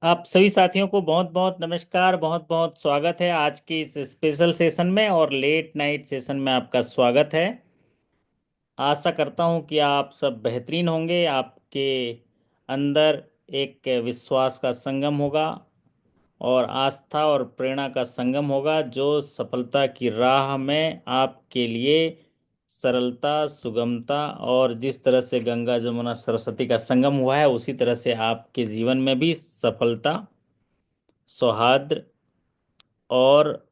आप सभी साथियों को बहुत बहुत नमस्कार, बहुत बहुत स्वागत है आज के इस स्पेशल सेशन में और लेट नाइट सेशन में आपका स्वागत है। आशा करता हूं कि आप सब बेहतरीन होंगे। आपके अंदर एक विश्वास का संगम होगा और आस्था और प्रेरणा का संगम होगा जो सफलता की राह में आपके लिए सरलता, सुगमता और जिस तरह से गंगा जमुना सरस्वती का संगम हुआ है उसी तरह से आपके जीवन में भी सफलता, सौहार्द और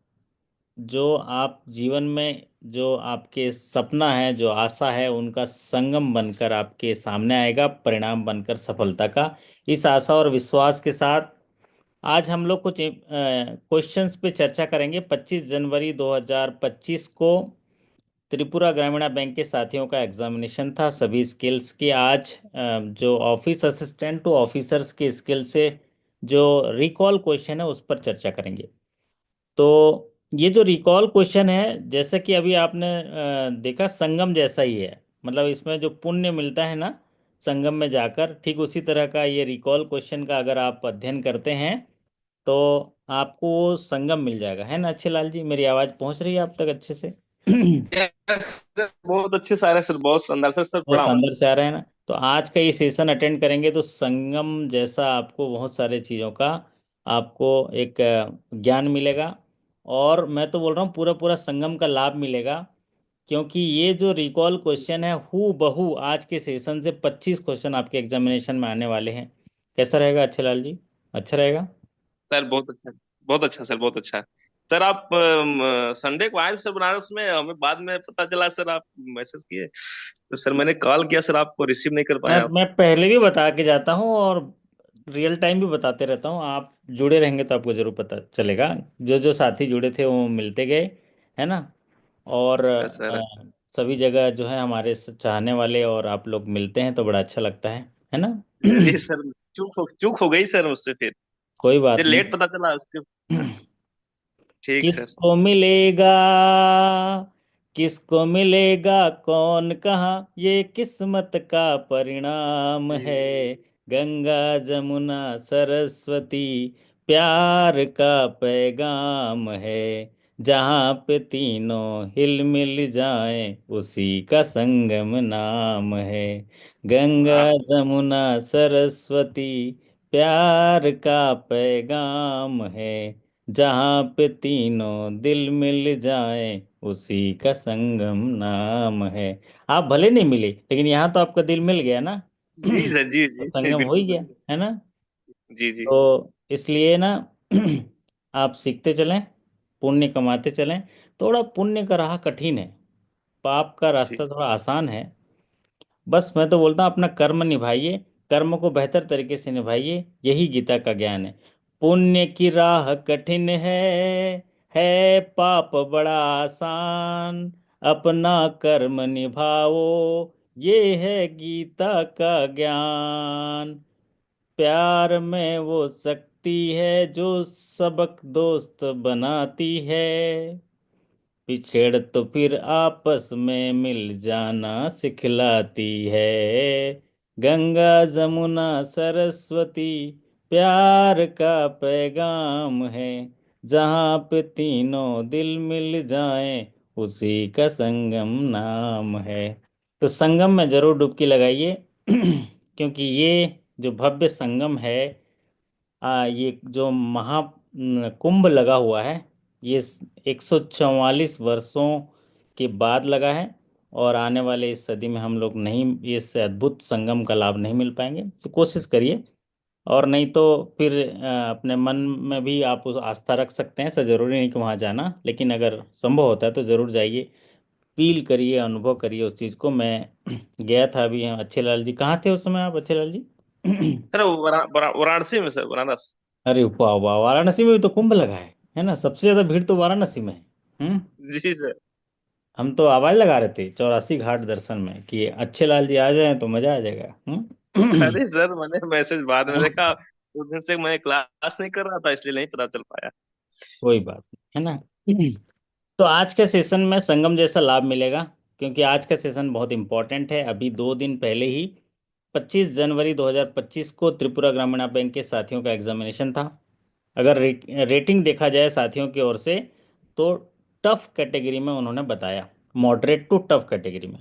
जो आप जीवन में जो आपके सपना है, जो आशा है, उनका संगम बनकर आपके सामने आएगा, परिणाम बनकर सफलता का। इस आशा और विश्वास के साथ आज हम लोग कुछ क्वेश्चंस पे चर्चा करेंगे। 25 जनवरी 2025 को त्रिपुरा ग्रामीण बैंक के साथियों का एग्जामिनेशन था सभी स्किल्स के। आज जो ऑफिस असिस्टेंट टू ऑफिसर्स के स्किल से जो रिकॉल क्वेश्चन है उस पर चर्चा करेंगे। तो ये जो रिकॉल क्वेश्चन है, जैसा कि अभी आपने देखा, संगम जैसा ही है। मतलब इसमें जो पुण्य मिलता है ना संगम में जाकर, ठीक उसी तरह का ये रिकॉल क्वेश्चन का अगर आप अध्ययन करते हैं तो आपको वो संगम मिल जाएगा, है ना अच्छे लाल जी? मेरी आवाज़ पहुंच रही है आप तक अच्छे से? यस सर, बहुत अच्छे से आ रहे हैं सर, बहुत शानदार सर। सर बहुत प्रणाम। अंदर से आ रहा है ना? तो आज का ये सेशन अटेंड करेंगे तो संगम जैसा आपको बहुत सारे चीज़ों का आपको एक ज्ञान मिलेगा। और मैं तो बोल रहा हूँ पूरा पूरा संगम का लाभ मिलेगा, क्योंकि ये जो रिकॉल क्वेश्चन है हु बहू आज के सेशन से 25 क्वेश्चन आपके एग्जामिनेशन में आने वाले हैं। कैसा रहेगा अच्छे लाल जी? अच्छा रहेगा। सर बहुत अच्छा, बहुत अच्छा सर, बहुत अच्छा। सर आप संडे को आए सर बनारस में, हमें बाद में पता चला सर आप मैसेज किए, तो सर मैंने कॉल किया सर, आपको रिसीव नहीं कर मैं पाया आप। मैं पहले भी बता के जाता हूँ और रियल टाइम भी बताते रहता हूँ। आप जुड़े रहेंगे तो आपको जरूर पता चलेगा। जो जो साथी जुड़े थे वो मिलते गए, है ना? और सर सभी जगह जो है हमारे चाहने वाले और आप लोग मिलते हैं तो बड़ा अच्छा लगता है ना? जी सर, चूक हो गई सर मुझसे फिर। कोई मुझे बात लेट नहीं। पता चला उसके। ठीक सर। किसको मिलेगा, किसको मिलेगा, कौन कहाँ, ये किस्मत का परिणाम है। जी। गंगा जमुना सरस्वती प्यार का पैगाम है। जहाँ पे तीनों हिल मिल जाएं उसी का संगम नाम है। गंगा वाह। जमुना सरस्वती प्यार का पैगाम है। जहाँ पे तीनों दिल मिल जाएं उसी का संगम नाम है। आप भले नहीं मिले लेकिन यहाँ तो आपका दिल मिल गया ना। जी सर, जी तो जी संगम हो ही बिल्कुल गया, बिल्कुल। है ना? जी जी। तो इसलिए ना आप सीखते चलें, पुण्य कमाते चलें। थोड़ा पुण्य का राह कठिन है, पाप का जी। रास्ता थोड़ा आसान है। बस मैं तो बोलता हूँ अपना कर्म निभाइए, कर्म को बेहतर तरीके से निभाइए, यही गीता का ज्ञान है। पुण्य की राह कठिन है पाप बड़ा आसान, अपना कर्म निभाओ, ये है गीता का ज्ञान। प्यार में वो शक्ति है जो सबक दोस्त बनाती है, पिछड़ तो फिर आपस में मिल जाना सिखलाती है। गंगा जमुना सरस्वती प्यार का पैगाम है। जहाँ पे तीनों दिल मिल जाएं उसी का संगम नाम है। तो संगम में जरूर डुबकी लगाइए क्योंकि ये जो भव्य संगम है, ये जो महा कुंभ लगा हुआ है, ये 144 वर्षों के बाद लगा है। और आने वाले इस सदी में हम लोग नहीं, इस अद्भुत संगम का लाभ नहीं मिल पाएंगे। तो कोशिश करिए। और नहीं तो फिर अपने मन में भी आप उस आस्था रख सकते हैं। ऐसा जरूरी नहीं कि वहाँ जाना, लेकिन अगर संभव होता है तो जरूर जाइए, फील करिए, अनुभव करिए उस चीज़ को। मैं गया था अभी। अच्छे लाल जी कहाँ थे उस समय आप, अच्छे लाल जी? सर वाराणसी में सर, बनारस। अरे वाह वाह, वाराणसी में भी तो कुंभ लगा है ना? सबसे ज्यादा भीड़ तो वाराणसी में है। हम्म। जी सर। हम तो आवाज लगा रहे थे 84 घाट दर्शन में कि अच्छे लाल जी आ जाए तो मजा आ जाएगा। हम्म। अरे सर, मैंने मैसेज बाद में देखा। उस दिन से मैं क्लास नहीं कर रहा था, इसलिए नहीं पता चल पाया। कोई बात नहीं, है ना? तो आज के सेशन में संगम जैसा लाभ मिलेगा, क्योंकि आज का सेशन बहुत इंपॉर्टेंट है। अभी 2 दिन पहले ही 25 जनवरी 2025 को त्रिपुरा ग्रामीण बैंक के साथियों का एग्जामिनेशन था। अगर रेटिंग देखा जाए साथियों की ओर से, तो टफ कैटेगरी में उन्होंने बताया, मॉडरेट टू टफ कैटेगरी में,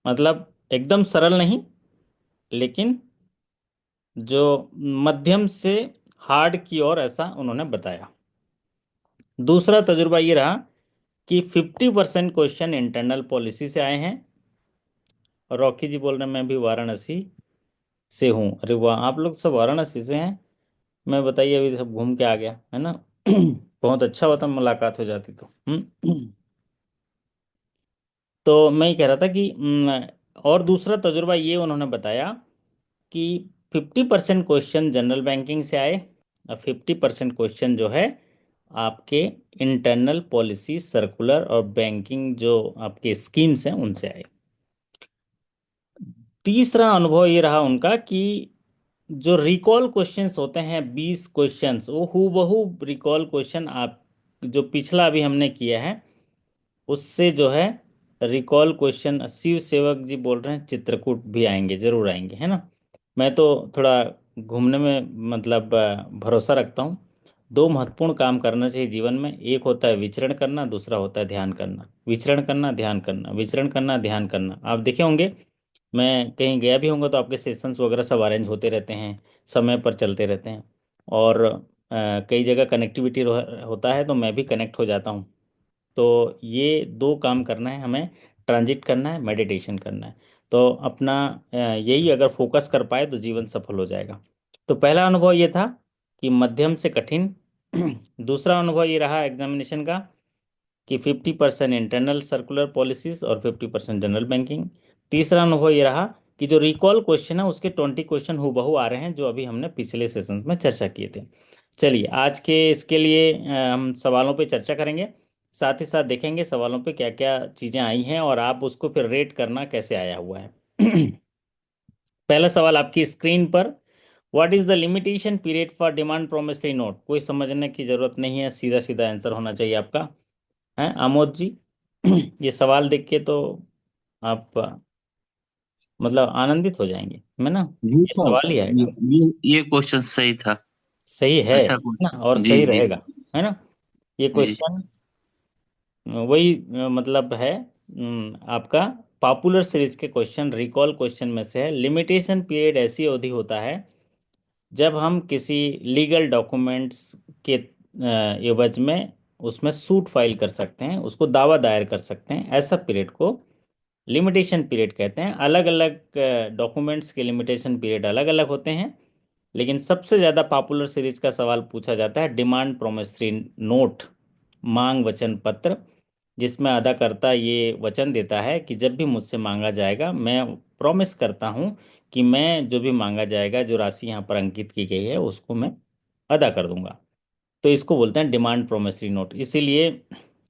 मतलब एकदम सरल नहीं, लेकिन जो मध्यम से हार्ड की ओर, ऐसा उन्होंने बताया। दूसरा तजुर्बा ये रहा कि 50% क्वेश्चन इंटरनल पॉलिसी से आए हैं। और रॉकी जी बोल रहे हैं मैं भी वाराणसी से हूँ। अरे वाह, आप लोग सब वाराणसी से हैं। मैं बताइए अभी सब घूम के आ गया है ना। बहुत अच्छा होता, मुलाकात हो जाती तो। तो मैं ये कह रहा था कि और दूसरा तजुर्बा ये उन्होंने बताया कि 50% क्वेश्चन जनरल बैंकिंग से आए, और 50% क्वेश्चन जो है आपके इंटरनल पॉलिसी सर्कुलर और बैंकिंग जो आपके स्कीम्स हैं उनसे आए। तीसरा अनुभव ये रहा उनका कि जो रिकॉल क्वेश्चंस होते हैं, 20 क्वेश्चंस, वो हूबहू रिकॉल क्वेश्चन आप जो पिछला अभी हमने किया है उससे जो है रिकॉल क्वेश्चन शिव सेवक जी बोल रहे हैं चित्रकूट भी आएंगे, जरूर आएंगे, है ना। मैं तो थोड़ा घूमने में मतलब भरोसा रखता हूँ। दो महत्वपूर्ण काम करना चाहिए जीवन में, एक होता है विचरण करना, दूसरा होता है ध्यान करना। विचरण करना, ध्यान करना, विचरण करना, ध्यान करना। आप देखे होंगे, मैं कहीं गया भी होऊंगा तो आपके सेशंस वगैरह सब अरेंज होते रहते हैं, समय पर चलते रहते हैं। और कई जगह कनेक्टिविटी होता है तो मैं भी कनेक्ट हो जाता हूँ। तो ये दो काम करना है हमें, ट्रांजिट करना है, मेडिटेशन करना है। तो अपना यही अगर फोकस कर पाए तो जीवन सफल हो जाएगा। तो पहला अनुभव ये था कि मध्यम से कठिन। दूसरा अनुभव ये रहा एग्जामिनेशन का कि 50% इंटरनल सर्कुलर पॉलिसीज और 50% जनरल बैंकिंग। तीसरा अनुभव ये रहा कि जो रिकॉल क्वेश्चन है उसके 20 क्वेश्चन हूबहू आ रहे हैं, जो अभी हमने पिछले सेशन में चर्चा किए थे। चलिए आज के इसके लिए हम सवालों पे चर्चा करेंगे, साथ ही साथ देखेंगे सवालों पे क्या क्या चीज़ें आई हैं और आप उसको फिर रेट करना कैसे आया हुआ है। पहला सवाल आपकी स्क्रीन पर, what is the limitation period for demand promissory note. कोई समझने की जरूरत नहीं है, सीधा सीधा आंसर होना चाहिए आपका, है आमोद जी। ये सवाल देख के तो आप मतलब आनंदित हो जाएंगे, है ना। जी ये सर, सवाल ही आएगा, ये क्वेश्चन सही था। सही है अच्छा ना, और क्वेश्चन, जी सही जी रहेगा, है ना। ये जी। क्वेश्चन वही मतलब है आपका पॉपुलर सीरीज के क्वेश्चन, रिकॉल क्वेश्चन में से है। लिमिटेशन पीरियड ऐसी अवधि होता है जब हम किसी लीगल डॉक्यूमेंट्स के एवज में उसमें सूट फाइल कर सकते हैं, उसको दावा दायर कर सकते हैं, ऐसा पीरियड को लिमिटेशन पीरियड कहते हैं। अलग अलग डॉक्यूमेंट्स के लिमिटेशन पीरियड अलग अलग होते हैं, लेकिन सबसे ज़्यादा पॉपुलर सीरीज का सवाल पूछा जाता है डिमांड प्रोमिसरी नोट, मांग वचन पत्र, जिसमें अदाकर्ता ये वचन देता है कि जब भी मुझसे मांगा जाएगा, मैं प्रॉमिस करता हूँ कि मैं जो भी मांगा जाएगा, जो राशि यहाँ पर अंकित की गई है, उसको मैं अदा कर दूंगा। तो इसको बोलते हैं डिमांड प्रोमिसरी नोट। इसीलिए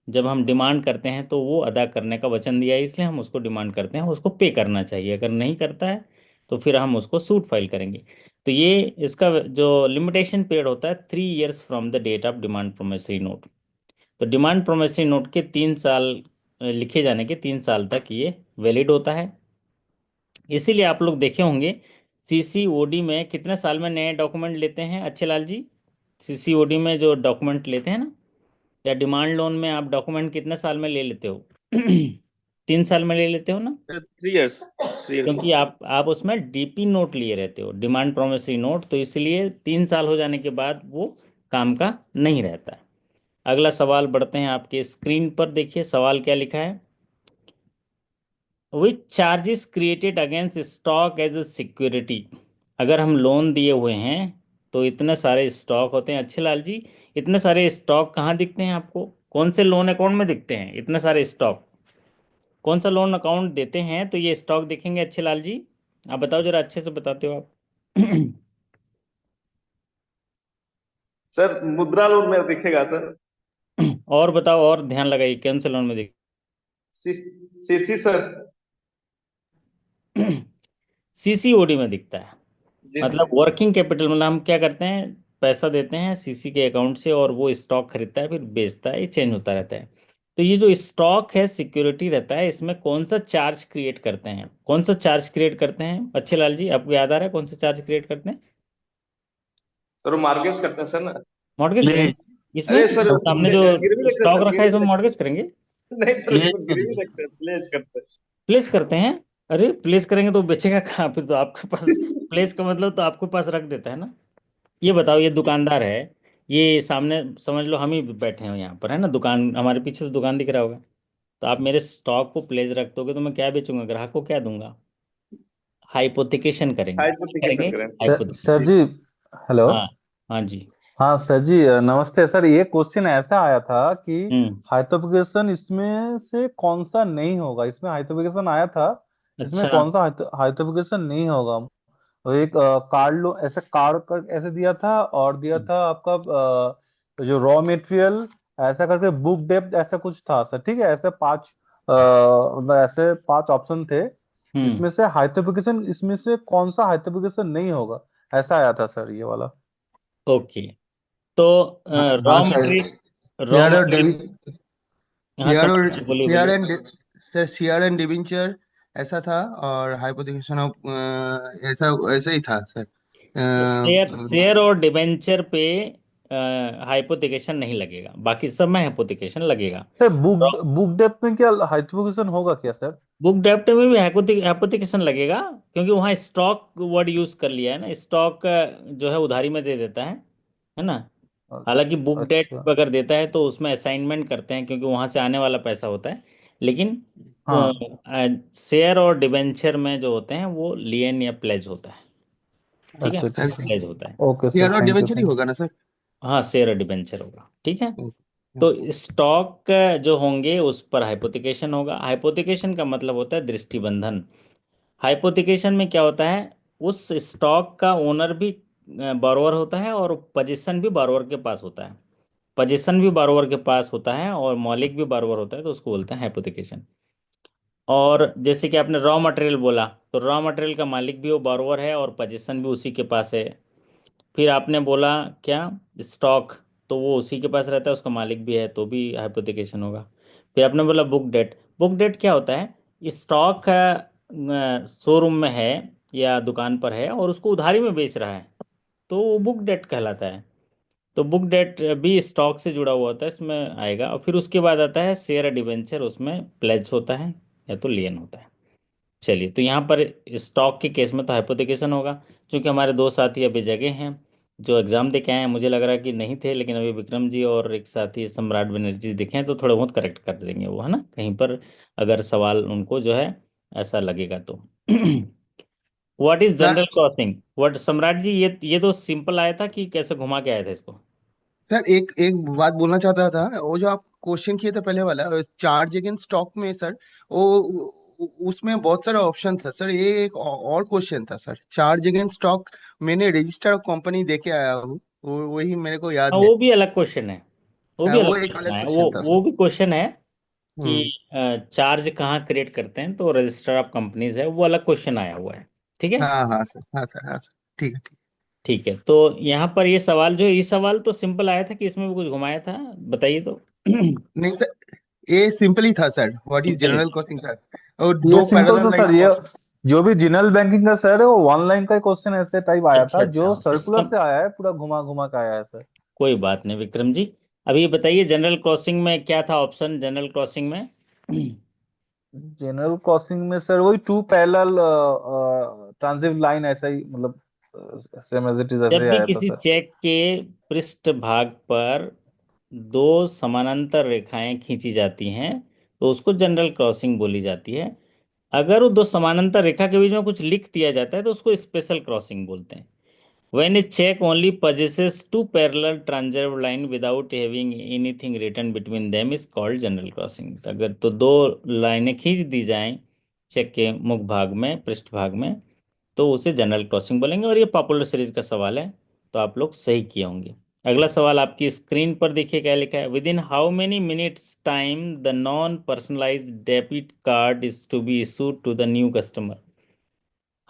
जब हम डिमांड करते हैं तो वो अदा करने का वचन दिया है, इसलिए हम उसको डिमांड करते हैं, उसको पे करना चाहिए। अगर नहीं करता है तो फिर हम उसको सूट फाइल करेंगे। तो ये इसका जो लिमिटेशन पीरियड होता है 3 years from the date of demand promissory note. तो डिमांड प्रोमिसरी नोट के 3 साल लिखे जाने के 3 साल तक ये वैलिड होता है। इसीलिए आप लोग देखे होंगे सीसीओडी में कितने साल में नए डॉक्यूमेंट लेते हैं अच्छे लाल जी। सीसीओडी में जो डॉक्यूमेंट लेते हैं ना, या डिमांड लोन में आप डॉक्यूमेंट कितने साल में ले लेते हो। 3 साल में ले लेते हो ना, 3 इयर्स, 3 इयर्स। क्योंकि आप उसमें डीपी नोट लिए रहते हो, डिमांड प्रोमिसरी नोट, तो इसलिए 3 साल हो जाने के बाद वो काम का नहीं रहता है। अगला सवाल बढ़ते हैं, आपके स्क्रीन पर देखिए सवाल क्या लिखा है। Which charges created against stock as a security. अगर हम लोन दिए हुए हैं तो इतने सारे स्टॉक होते हैं अच्छे लाल जी, इतने सारे स्टॉक कहाँ दिखते हैं आपको, कौन से लोन अकाउंट में दिखते हैं इतने सारे स्टॉक। कौन सा लोन अकाउंट देते हैं तो ये स्टॉक दिखेंगे अच्छे लाल जी, आप बताओ जरा, अच्छे से बताते हो आप। सर मुद्रा लोन में दिखेगा सर। और बताओ, और ध्यान लगाइए कौन से लोन में दिख। सी, सीसी सर। सीसीओडी में दिखता है। जी मतलब सर। वर्किंग कैपिटल, मतलब हम क्या करते हैं, पैसा देते हैं सीसी के अकाउंट से और वो स्टॉक खरीदता है फिर बेचता है, ये चेंज होता रहता है। तो ये जो स्टॉक है सिक्योरिटी रहता है, इसमें कौन सा चार्ज क्रिएट करते हैं, कौन सा चार्ज क्रिएट करते हैं अच्छे लाल जी, आपको याद आ रहा है कौन सा चार्ज क्रिएट करते हैं? सर वो मार्केट्स करते हैं सर ना। Mortgage please. करेंगे इसमें? अरे सर सामने जो गिरवी रखते हैं स्टॉक सर, रखा है गिरवी इसमें रखते मॉर्गेज करेंगे? हैं। नहीं सर, प्लीज इसमें गिरवी करिए। रखते हैं, प्लेस करते प्लेस करते हैं? अरे प्लेस करेंगे तो बेचेगा कहाँ फिर? तो आपके पास प्लेस का मतलब तो आपके पास रख देता है ना। ये बताओ, ये दुकानदार है, ये सामने समझ लो हम ही बैठे हैं यहाँ पर, है ना, दुकान हमारे पीछे तो दुकान दिख रहा होगा। तो आप मेरे स्टॉक को प्लेस रख दोगे तो मैं क्या बेचूंगा, ग्राहक को क्या दूंगा? हाइपोथिकेशन करेंगे, क्या करेंगे? हाइपोथिकेशन करें। सर जी। हाइपोथिकेशन। जी। हेलो। हाँ। हाँ जी। हाँ सर जी, नमस्ते सर। ये क्वेश्चन ऐसा आया था कि हम्म। हाइपोथेकेशन इसमें से कौन सा नहीं होगा, इसमें हाइपोथेकेशन आया था, इसमें अच्छा। कौन सा हाइपोथेकेशन नहीं होगा। तो एक कार लो, ऐसे कार कर ऐसे दिया था, और दिया था आपका जो रॉ मटेरियल, ऐसा करके बुक डेप्थ ऐसा कुछ था सर, ठीक है। ऐसे पांच मतलब ऐसे पांच ऑप्शन थे, हम्म। इसमें से हाइपोथेकेशन, इसमें से कौन सा हाइपोथेकेशन नहीं होगा, ऐसा आया था सर ये वाला। ओके। तो हाँ हाँ raw sir. Material, raw share और मटेरियल। हाँ शेयर और समझ, बोलिए शेयर बोलिए। And sir, share and debenture ऐसा था। और हाइपोथिकेशन ऑफ ऐसा ऐसा ही था सर। शेयर शेयर और डिबेंचर पे हाइपोथिकेशन नहीं लगेगा, बाकी सब में हाइपोथिकेशन लगेगा। सर बुक बुक डेप्थ में क्या हाइपोथेकेशन होगा क्या सर? बुक डेप्ट में भी हाइपोथिकेशन लगेगा, क्योंकि वहाँ स्टॉक वर्ड यूज कर लिया है ना, स्टॉक जो है उधारी में दे देता है ना। हालांकि बुक डेट अच्छा। अगर देता है तो उसमें असाइनमेंट करते हैं, क्योंकि वहां से आने वाला पैसा होता है। लेकिन हाँ। शेयर और डिबेंचर में जो होते हैं वो लियन या प्लेज होता है। ठीक है, अच्छा अच्छा सर सर। प्लेज होता है। ओके सर, शेयर और thank you debenture he thank होगा ना सर? हाँ, शेयर और डिबेंचर होगा, ठीक है। ओके। तो स्टॉक जो होंगे उस पर हाइपोथिकेशन होगा। हाइपोथिकेशन का मतलब होता है दृष्टिबंधन। हाइपोथिकेशन में क्या होता है, उस स्टॉक का ओनर भी बारोअर होता है, और पोजीशन भी बारोअर के पास होता है। पोजीशन भी बारोअर के पास होता है और मालिक भी बारोअर होता है, तो उसको बोलते हैं हाइपोथिकेशन। और जैसे कि आपने रॉ मटेरियल बोला, तो रॉ मटेरियल का मालिक भी वो बारोअर है और पोजीशन भी उसी के पास है। फिर आपने बोला क्या, स्टॉक, तो वो उसी के पास रहता है, उसका मालिक भी है, तो भी हाइपोथिकेशन होगा। फिर आपने बोला बुक डेट। बुक डेट क्या होता है, स्टॉक शोरूम में है या दुकान पर है और उसको उधारी में बेच रहा है, तो वो बुक डेट कहलाता है। तो बुक डेट भी स्टॉक से जुड़ा हुआ होता है, इसमें आएगा। और फिर उसके बाद आता है शेयर डिवेंचर, उसमें प्लेज होता है या तो लियन होता है। चलिए, तो यहाँ पर स्टॉक के केस में तो हाइपोथिकेशन होगा। क्योंकि हमारे दो साथी अभी जगह हैं जो एग्जाम दे के आए हैं, मुझे लग रहा है कि नहीं थे, लेकिन अभी विक्रम जी और एक साथी सम्राट बनर्जी दिखे हैं, तो थोड़ा बहुत करेक्ट कर देंगे वो, है ना, कहीं पर अगर सवाल उनको जो है ऐसा लगेगा तो। What is sir general crossing? What, सम्राट जी, ये तो सिंपल आया था कि कैसे घुमा के आया था इसको? सर, एक एक बात बोलना चाहता था। वो जो आप क्वेश्चन किए थे पहले वाला, चार्ज अगेंस्ट स्टॉक में सर, उसमें बहुत सारा ऑप्शन था सर। ये एक और क्वेश्चन था सर, चार्ज अगेंस्ट स्टॉक। मैंने रजिस्टर कंपनी देके आया हूँ, वही मेरे को याद हाँ, है। वो भी अलग क्वेश्चन है। वो भी वो अलग एक क्वेश्चन अलग है, वो क्वेश्चन था सर। वो भी क्वेश्चन है कि हम्म। चार्ज कहाँ क्रिएट करते हैं, तो रजिस्टर ऑफ कंपनीज है, वो अलग क्वेश्चन आया हुआ है। ठीक है। हाँ हाँ सर, हाँ सर, हाँ सर। ठीक है, ठीक। ठीक है, तो यहाँ पर ये सवाल जो है, ये सवाल तो सिंपल आया था कि इसमें भी कुछ घुमाया था, बताइए तो। नहीं सर, ये सिंपल ही था सर। व्हाट इज सिंपल ही जनरल था। Costing sir? और ये दो सिंपल पैरेलल तो लाइन सर, ये ऑफ। जो भी जनरल बैंकिंग का सर है वो वन लाइन का क्वेश्चन ऐसे टाइप आया अच्छा था, अच्छा, जो सर्कुलर इसका से आया है, पूरा घुमा घुमा के आया है सर। कोई बात नहीं विक्रम जी। अभी ये बताइए, जनरल क्रॉसिंग में क्या था ऑप्शन, जनरल क्रॉसिंग में? जनरल क्रॉसिंग में सर वही टू पैरेलल ट्रांजिट लाइन, ऐसा ही मतलब सेम एज इट इज ऐसे जब ही भी आया था किसी सर। चेक के पृष्ठ भाग पर दो समानांतर रेखाएं खींची जाती हैं, तो उसको जनरल क्रॉसिंग बोली जाती है। अगर वो दो समानांतर रेखा के बीच में कुछ लिख दिया जाता है तो उसको स्पेशल क्रॉसिंग बोलते हैं। When a check only possesses two parallel transverse line without having anything written between them is called general crossing। तो अगर तो दो लाइनें खींच दी जाएं चेक के मुख भाग में, पृष्ठ भाग में, तो उसे जनरल क्रॉसिंग बोलेंगे। और ये पॉपुलर सीरीज का सवाल है, तो आप लोग सही किए होंगे। अगला सवाल आपकी स्क्रीन पर देखिए क्या लिखा है, within how many minutes time the non personalised debit card is to be issued to the new customer.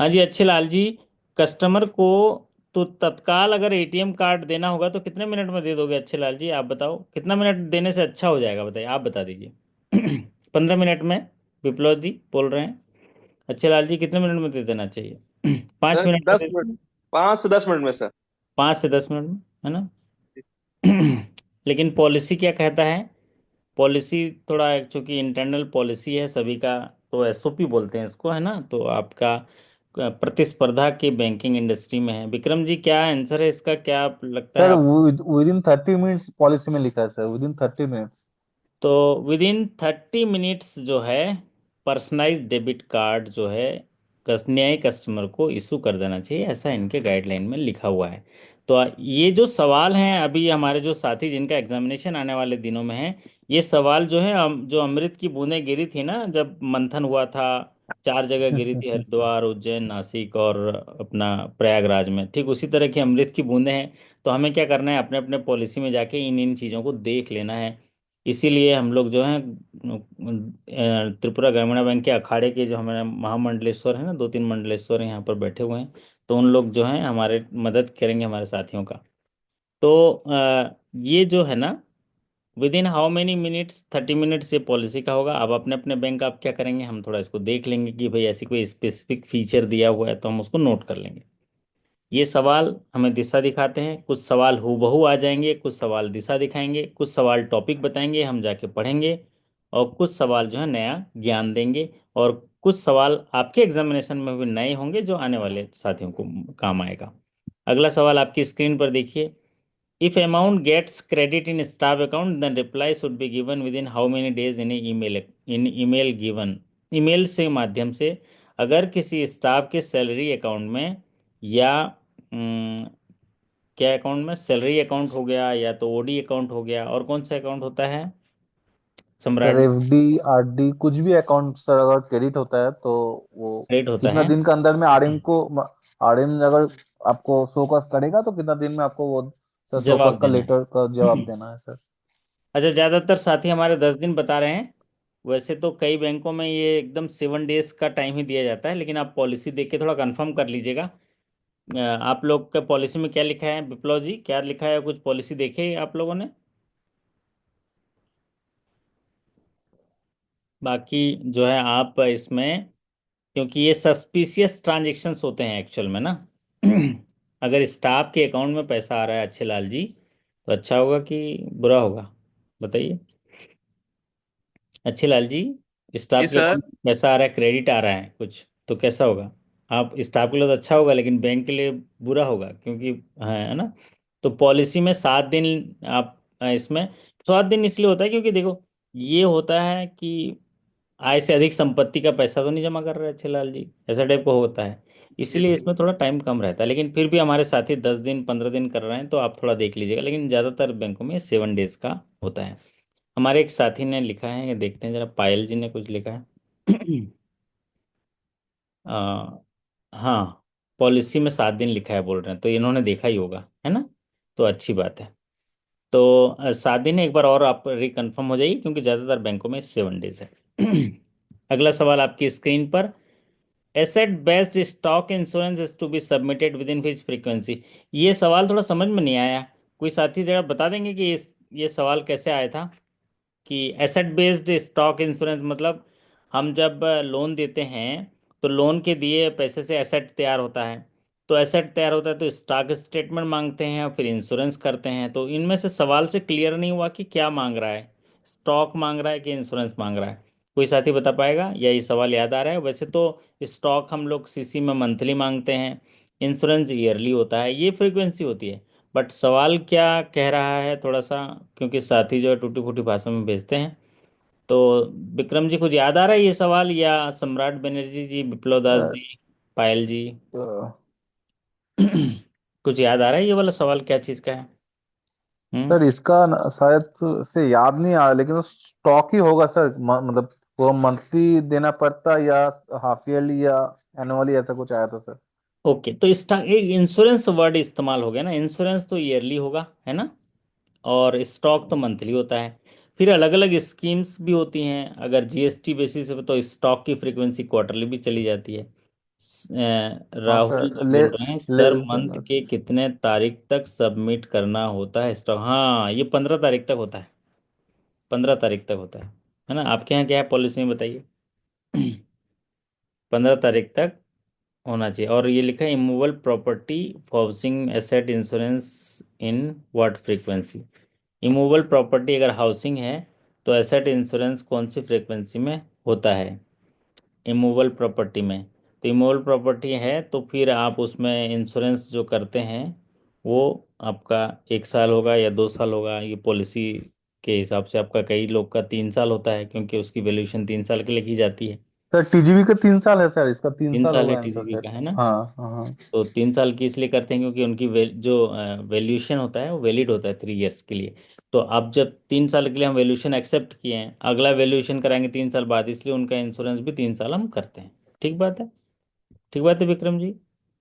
हाँ जी, अच्छे लाल जी, कस्टमर को तो तत्काल अगर एटीएम कार्ड देना होगा तो कितने मिनट में दे दोगे अच्छे लाल जी? आप बताओ कितना मिनट देने से अच्छा हो जाएगा, बताइए, आप बता दीजिए। 15 मिनट में विप्लव जी बोल रहे हैं। अच्छे लाल जी कितने मिनट में दे देना चाहिए? 5 मिनट में दस दे मिनट दें? 5 से 10 मिनट में सर। 5 से 10 मिनट में, है ना? लेकिन पॉलिसी क्या कहता है? पॉलिसी थोड़ा, चूंकि इंटरनल पॉलिसी है सभी का, तो एसओपी बोलते हैं इसको, है ना? तो आपका प्रतिस्पर्धा की बैंकिंग इंडस्ट्री में है। विक्रम जी क्या आंसर है इसका, क्या आप लगता है सर आप? विद इन 30 मिनट्स पॉलिसी में लिखा है सर, विद इन 30 मिनट्स। तो विद इन 30 मिनट्स जो है पर्सनलाइज डेबिट कार्ड जो है नए कस्टमर को इशू कर देना चाहिए, ऐसा इनके गाइडलाइन में लिखा हुआ है। तो ये जो सवाल हैं अभी हमारे जो साथी जिनका एग्जामिनेशन आने वाले दिनों में है, ये सवाल जो है जो अमृत की बूंदें गिरी थी ना जब मंथन हुआ था, 4 जगह गिरी थी, हरिद्वार, उज्जैन, नासिक और अपना प्रयागराज में, ठीक उसी तरह की अमृत की बूंदें हैं। तो हमें क्या करना है, अपने अपने पॉलिसी में जाके इन इन चीज़ों को देख लेना है। इसीलिए हम लोग जो हैं त्रिपुरा ग्रामीण बैंक के अखाड़े के जो हमारे महामंडलेश्वर है ना, 2-3 मंडलेश्वर यहाँ पर बैठे हुए हैं, तो उन लोग जो हैं हमारे मदद करेंगे हमारे साथियों का। तो ये जो है ना, with in how many minutes, 30 minutes ये पॉलिसी का होगा। अब अपने अपने बैंक आप क्या करेंगे, हम थोड़ा इसको देख लेंगे कि भाई ऐसी कोई स्पेसिफिक फीचर दिया हुआ है तो हम उसको नोट कर लेंगे। ये सवाल हमें दिशा दिखाते हैं, कुछ सवाल हूबहू आ जाएंगे, कुछ सवाल दिशा दिखाएंगे, कुछ सवाल टॉपिक बताएंगे हम जाके पढ़ेंगे, और कुछ सवाल जो है नया ज्ञान देंगे, और कुछ सवाल आपके एग्जामिनेशन में भी नए होंगे जो आने वाले साथियों को काम आएगा। अगला सवाल आपकी स्क्रीन पर देखिए। If amount gets credit in staff account then reply should be given within how many days in email, in email given. Email से माध्यम से अगर किसी स्टाफ के सैलरी अकाउंट में या क्या अकाउंट में, सैलरी अकाउंट हो गया या तो ओडी अकाउंट हो गया, और कौन सा अकाउंट होता है सर सम्राट जी? एफडी आरडी कुछ भी अकाउंट सर अगर क्रेडिट होता है तो वो क्रेडिट होता कितना है। दिन के अंदर में आरएम अगर आपको शोकॉज करेगा तो कितना दिन में आपको वो सर शोकॉज जवाब का देना लेटर का है। जवाब देना है सर। अच्छा, ज़्यादातर साथी हमारे 10 दिन बता रहे हैं। वैसे तो कई बैंकों में ये एकदम 7 डेज का टाइम ही दिया जाता है, लेकिन आप पॉलिसी देख के थोड़ा कंफर्म कर लीजिएगा। आप लोग का पॉलिसी में क्या लिखा है विप्लव जी, क्या लिखा है? कुछ पॉलिसी देखे आप लोगों ने? बाकी जो है आप इसमें, क्योंकि ये सस्पिशियस ट्रांजेक्शन्स होते हैं एक्चुअल में ना। अगर स्टाफ के अकाउंट में पैसा आ रहा है अच्छे लाल जी, तो अच्छा होगा कि बुरा होगा, बताइए अच्छे लाल जी। जी स्टाफ के सर। अकाउंट में पैसा आ रहा है, क्रेडिट आ रहा है कुछ, तो कैसा होगा? आप स्टाफ के लिए तो अच्छा होगा, लेकिन बैंक के लिए बुरा होगा, क्योंकि है ना। तो पॉलिसी में 7 दिन आप इसमें 7 दिन इसलिए होता है क्योंकि देखो, ये होता है कि आय से अधिक संपत्ति का पैसा तो नहीं जमा कर रहे अच्छे लाल जी, ऐसा टाइप का होता है। जी इसीलिए इसमें थोड़ा टाइम कम रहता है, लेकिन फिर भी हमारे साथी 10 दिन 15 दिन कर रहे हैं तो आप थोड़ा देख लीजिएगा, लेकिन ज़्यादातर बैंकों में 7 डेज का होता है। हमारे एक साथी ने लिखा है, ये देखते हैं जरा, पायल जी ने कुछ लिखा है। आ, हाँ, पॉलिसी में 7 दिन लिखा है बोल रहे हैं, तो इन्होंने देखा ही होगा, है ना? तो अच्छी बात है। तो 7 दिन एक बार और आप रिकन्फर्म हो जाइए, क्योंकि ज़्यादातर बैंकों में 7 डेज है। अगला सवाल आपकी स्क्रीन पर। Asset based stock insurance is to be submitted within which frequency? ये सवाल थोड़ा समझ में नहीं आया। कोई साथी जरा बता देंगे कि ये सवाल कैसे आया था? कि एसेट बेस्ड स्टॉक इंश्योरेंस मतलब, हम जब लोन देते हैं तो लोन के दिए पैसे से एसेट तैयार होता है। तो एसेट तैयार होता है तो स्टॉक स्टेटमेंट मांगते हैं और फिर इंश्योरेंस करते हैं। तो इनमें से सवाल से क्लियर नहीं हुआ कि क्या मांग रहा है, स्टॉक मांग रहा है कि इंश्योरेंस मांग रहा है? कोई साथी बता पाएगा या ये सवाल याद आ रहा है? वैसे तो स्टॉक हम लोग सीसी में मंथली मांगते हैं, इंश्योरेंस ईयरली होता है, ये फ्रीक्वेंसी होती है। बट सवाल क्या कह रहा है थोड़ा सा, क्योंकि साथी जो है टूटी फूटी भाषा में भेजते हैं। तो विक्रम जी कुछ याद आ रहा है ये सवाल, या सम्राट बनर्जी जी, विप्लव दास सर जी, पायल जी? अ, कुछ याद आ रहा है ये वाला सवाल क्या चीज़ का है? हम्म। सर इसका शायद से याद नहीं आ रहा, लेकिन वो स्टॉक ही होगा सर। मतलब वो मंथली देना पड़ता या हाफ ईयरली या एनुअली ऐसा कुछ आया था सर। ओके, तो इस एक इंश्योरेंस वर्ड इस्तेमाल हो गया ना, इंश्योरेंस तो ईयरली होगा, है ना? और स्टॉक तो मंथली होता है। फिर अलग अलग स्कीम्स भी होती हैं, अगर जीएसटी बेसिस पे तो स्टॉक की फ्रीक्वेंसी क्वार्टरली भी चली जाती है। हाँ राहुल सर जी ले बोल रहे हैं ले सर मंथ के कितने तारीख तक सबमिट करना होता है स्टॉक। हाँ, ये 15 तारीख तक होता है। 15 तारीख तक होता है ना। आपके यहाँ क्या है पॉलिसी में बताइए। 15 तारीख तक होना चाहिए। और ये लिखा है immovable property housing asset insurance in what frequency. Immovable property अगर हाउसिंग है तो एसेट इंश्योरेंस कौन सी फ्रीक्वेंसी में होता है इमूवेबल प्रॉपर्टी में। तो इमूवेबल प्रॉपर्टी है तो फिर आप उसमें इंश्योरेंस जो करते हैं वो आपका 1 साल होगा या 2 साल होगा। ये पॉलिसी के हिसाब से आपका कई लोग का 3 साल होता है क्योंकि उसकी वैल्यूएशन 3 साल के लिए की जाती है। सर, टीजीबी का 3 साल है सर, इसका तीन तीन साल साल है होगा आंसर टीसीबी सर। का, है ना। हाँ हाँ हाँ। तो 3 साल की इसलिए करते हैं क्योंकि उनकी जो वैल्यूएशन होता है वो वैलिड होता है 3 इयर्स के लिए। तो अब जब 3 साल के लिए हम वैल्यूएशन एक्सेप्ट किए हैं, अगला वैल्यूएशन कराएंगे 3 साल बाद, इसलिए उनका इंश्योरेंस भी 3 साल हम करते हैं। ठीक बात है। ठीक बात है विक्रम जी।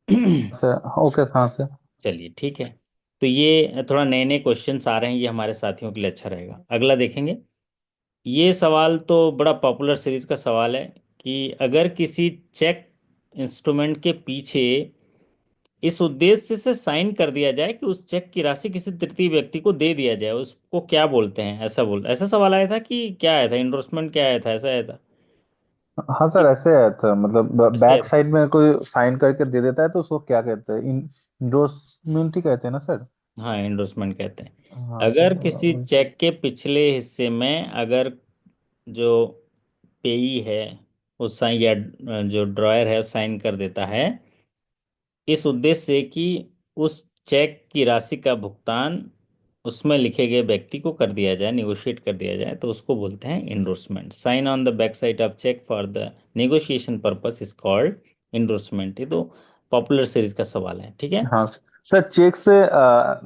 सर ओके, हाँ सर। चलिए ठीक है। तो ये थोड़ा नए नए क्वेश्चंस आ रहे हैं, ये हमारे साथियों के लिए अच्छा रहेगा। अगला देखेंगे। ये सवाल तो बड़ा पॉपुलर सीरीज का सवाल है कि अगर किसी चेक इंस्ट्रूमेंट के पीछे इस उद्देश्य से साइन कर दिया जाए कि उस चेक की राशि किसी तृतीय व्यक्ति को दे दिया जाए, उसको क्या बोलते हैं। ऐसा सवाल आया था कि क्या आया था, इंडोर्समेंट क्या आया था, ऐसा आया था। हाँ सर, ऐसे है तो मतलब ऐसे आया बैक था। साइड में कोई साइन करके दे देता है तो उसको क्या कहते हैं? इंडोर्समेंट ही कहते हैं ना सर? हाँ, इंडोर्समेंट कहते हैं। हाँ अगर किसी सर। चेक के पिछले हिस्से में अगर जो पेई है उस साइन या जो ड्रॉयर है साइन कर देता है इस उद्देश्य से कि उस चेक की राशि का भुगतान उसमें लिखे गए व्यक्ति को कर दिया जाए, निगोशिएट कर दिया जाए, तो उसको बोलते हैं endorsement. Sign on the back side of cheque for the negotiation purpose is called endorsement. ये तो पॉपुलर सीरीज का सवाल है। ठीक है। हाँ सर, चेक से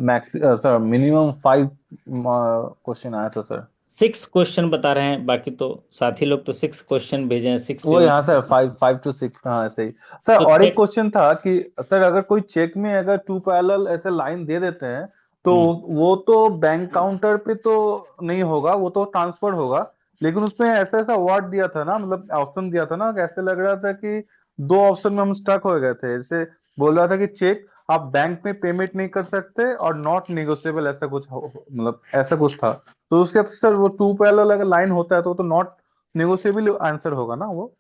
मैक्स सर मिनिमम 5 क्वेश्चन आया था सर। 6 क्वेश्चन बता रहे हैं, बाकी तो साथी लोग तो 6 क्वेश्चन भेजे हैं, 6 से वो भी। यहाँ सर 5 to 6, हाँ ऐसे ही। सर तो और एक चेक। क्वेश्चन था कि सर अगर कोई चेक में अगर टू पैरेलल ऐसे लाइन दे देते हैं तो हम्म। वो तो बैंक काउंटर पे तो नहीं होगा, वो तो ट्रांसफर होगा। लेकिन उसमें ऐसा ऐसा वर्ड दिया था ना, मतलब ऑप्शन दिया था ना, कि ऐसे लग रहा था कि दो ऑप्शन में हम स्टक हो गए थे। जैसे बोल रहा था कि चेक आप बैंक में पेमेंट नहीं कर सकते और नॉट निगोशिएबल, ऐसा कुछ मतलब ऐसा कुछ था। तो उसके बाद सर वो टू पैरेलल अगर लाइन होता है तो वो तो नॉट निगोशिएबल आंसर होगा ना वो?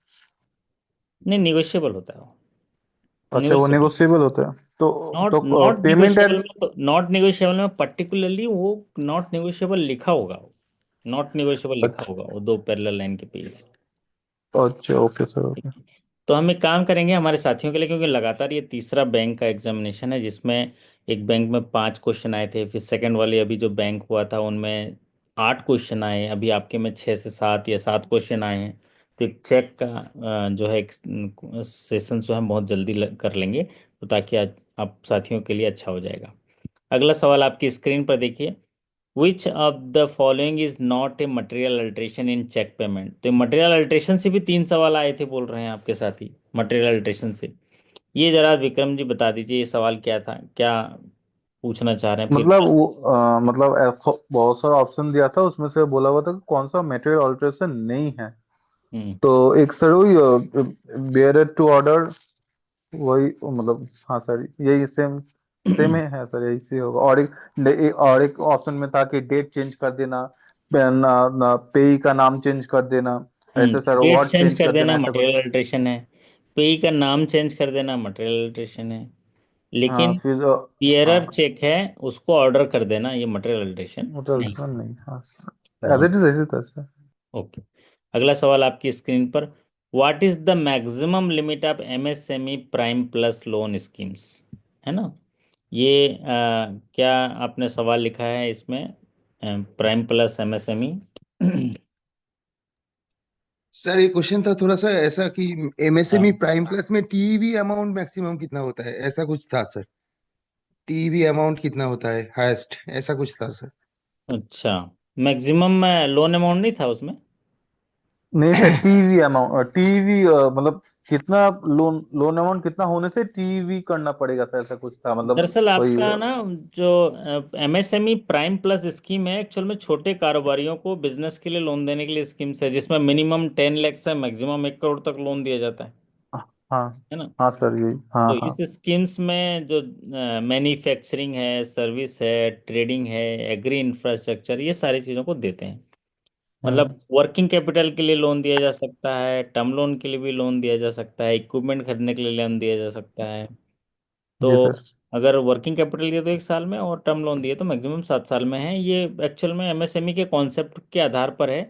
नहीं, निगोशिएबल होता है वो। अच्छा, वो निगोशिएबल। नेगोशिएबल होता है नॉट तो नॉट पेमेंट निगोशिएबल एट। में तो नॉट निगोशिएबल में पर्टिकुलरली वो नॉट निगोशिएबल लिखा होगा। नॉट निगोशिएबल लिखा अच्छा होगा वो दो पैरेलल लाइन के पेज। अच्छा, ओके सर ओके। तो हम एक काम करेंगे हमारे साथियों के लिए, क्योंकि लगातार ये तीसरा बैंक का एग्जामिनेशन है जिसमें एक बैंक में 5 क्वेश्चन आए थे, फिर सेकंड वाले अभी जो बैंक हुआ था उनमें 8 क्वेश्चन आए, अभी आपके में 6 से 7 या 7 क्वेश्चन आए हैं। तो एक चेक का जो है सेशन जो है बहुत जल्दी कर लेंगे, तो ताकि आज आप साथियों के लिए अच्छा हो जाएगा। अगला सवाल आपकी स्क्रीन पर देखिए। Which of the following is not a material alteration in cheque payment. तो मटेरियल अल्ट्रेशन से भी 3 सवाल आए थे बोल रहे हैं आपके साथी, मटेरियल अल्ट्रेशन से। ये जरा विक्रम जी बता दीजिए ये सवाल क्या था, क्या पूछना चाह रहे हैं फिर। मतलब वो मतलब बहुत सारा ऑप्शन दिया था, उसमें से बोला हुआ था कि कौन सा मटेरियल ऑल्ट्रेशन नहीं है। हम्म। तो एक सर वही बेयर टू ऑर्डर, वही मतलब हाँ सर यही सेम सेम है सर, यही से होगा। और एक ऑप्शन में था कि डेट चेंज कर देना, पेई का नाम चेंज कर देना, ऐसे sir date word change change कर कर देना देना, ऐसा मटेरियल कुछ। अल्ट्रेशन है। पेई का नाम चेंज कर देना मटेरियल अल्ट्रेशन है। हाँ लेकिन फिर बियरर हाँ, चेक है उसको ऑर्डर कर देना, ये मटेरियल अल्ट्रेशन नहीं। ऑल्ट्रेशन नहीं, हाँ एज बहुत इट इज ऐसे था सर। ओके। अगला सवाल आपकी स्क्रीन पर। What is the maximum limit of MSME prime plus lone schemes, है ना। ये क्या आपने सवाल लिखा है इसमें, प्राइम प्लस एमएसएमई। सर ये क्वेश्चन था थोड़ा सा ऐसा कि एमएसएमई हाँ, प्राइम प्लस में टीईबी अमाउंट मैक्सिमम कितना होता है, ऐसा कुछ था सर। टीईबी अमाउंट कितना होता है हाईएस्ट, ऐसा कुछ था सर। अच्छा। मैक्सिमम में लोन अमाउंट नहीं था उसमें। नहीं सर, टीवी अमाउंट, टीवी मतलब कितना लोन लोन अमाउंट कितना होने से टीवी करना पड़ेगा सर, ऐसा कुछ था मतलब। दरअसल वही आपका ना जो एमएसएमई प्राइम प्लस स्कीम है एक्चुअल में छोटे कारोबारियों को बिजनेस के लिए लोन देने के लिए स्कीम्स है जिसमें मिनिमम 10 लाख से मैक्सिमम 1 करोड़ तक लोन दिया जाता है। हाँ है ना। हाँ सर, यही, हाँ तो हाँ। इस स्कीम्स में जो मैन्युफैक्चरिंग है, सर्विस है, ट्रेडिंग है, एग्री इंफ्रास्ट्रक्चर, ये सारी चीज़ों को देते हैं। हम्म। मतलब वर्किंग कैपिटल के लिए लोन दिया जा सकता है, टर्म लोन के लिए भी लोन दिया जा सकता है, इक्विपमेंट खरीदने के लिए लोन दिया जा सकता है। जी तो सर। अगर वर्किंग कैपिटल दिए तो 1 साल में, और टर्म लोन दिए तो मैक्सिमम 7 साल में है। ये एक्चुअल में एमएसएमई के कॉन्सेप्ट के आधार पर है।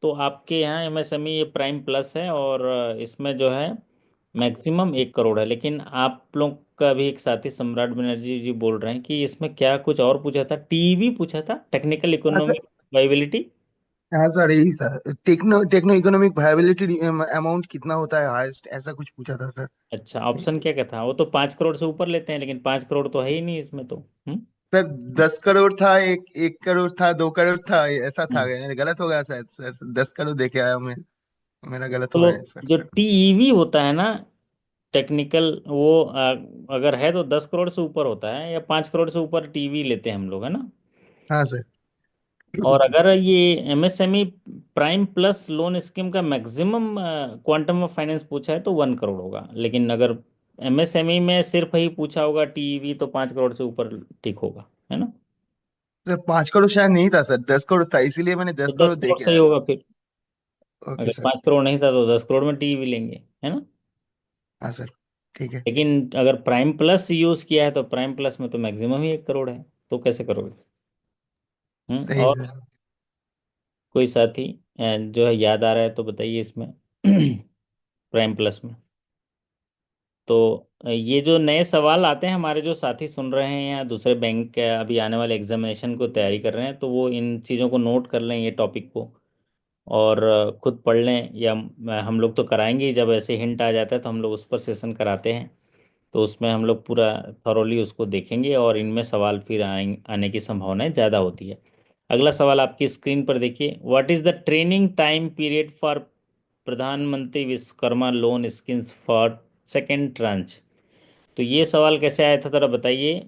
तो आपके यहाँ एमएसएमई ये प्राइम प्लस है, और इसमें जो है मैक्सिमम 1 करोड़ है। लेकिन आप लोग का भी एक साथी सम्राट बनर्जी जी बोल रहे हैं कि इसमें क्या कुछ और पूछा था, टीईवी पूछा था, टेक्निकल हाँ सर। Economic viability. हाँ सर, यही sir, techno techno economic viability amount कितना होता है हाईएस्ट, ऐसा कुछ पूछा था सर। अच्छा, ऑप्शन क्या क्या था? वो तो 5 करोड़ से ऊपर लेते हैं, लेकिन 5 करोड़ तो है ही नहीं इसमें तो। हम्म। सर 10 करोड़ था, एक 1 करोड़ था, 2 करोड़ था, ऐसा था। हम्म। गलत हो गया शायद सर, 10 करोड़ देखे आया हूँ मैं। मेरा गलत तो हुआ है सर। जो टीईवी होता है ना, टेक्निकल, वो अगर है तो 10 करोड़ से ऊपर होता है, या 5 करोड़ से ऊपर टीवी लेते हैं हम लोग, है ना। हाँ सर। और अगर ये MSME prime plus lone scheme का मैक्सिमम क्वांटम ऑफ फाइनेंस पूछा है तो 1 करोड़ होगा। लेकिन अगर एमएसएमई में सिर्फ ही पूछा होगा टीईवी तो 5 करोड़ से ऊपर ठीक होगा, है ना। सर 5 करोड़ शायद नहीं था सर, 10 करोड़ था, इसीलिए मैंने तो दस दस करोड़ दे करोड़ के सही आया होगा था। फिर। ओके अगर सर। 5 करोड़ नहीं था तो 10 करोड़ में टीवी लेंगे, है ना। हाँ सर, ठीक है। लेकिन अगर प्राइम प्लस यूज किया है तो प्राइम प्लस में तो मैक्सिमम ही 1 करोड़ है। तो कैसे करोगे? सही और है सर। कोई साथी जो है याद आ रहा है तो बताइए इसमें प्राइम प्लस में। तो ये जो नए सवाल आते हैं, हमारे जो साथी सुन रहे हैं या दूसरे बैंक के अभी आने वाले एग्जामिनेशन को तैयारी कर रहे हैं, तो वो इन चीज़ों को नोट कर लें, ये टॉपिक को, और खुद पढ़ लें। या हम लोग तो कराएंगे ही, जब ऐसे हिंट आ जाता है तो हम लोग उस पर सेशन कराते हैं। तो उसमें हम लोग पूरा थॉरोली उसको देखेंगे, और इनमें सवाल फिर आने की संभावनाएं ज़्यादा होती है। अगला सवाल आपकी स्क्रीन पर देखिए। What is the training time period for Pradhan Mantri Vishwakarma loan schemes for second tranche? तो ये सवाल कैसे आया था, जरा बताइए।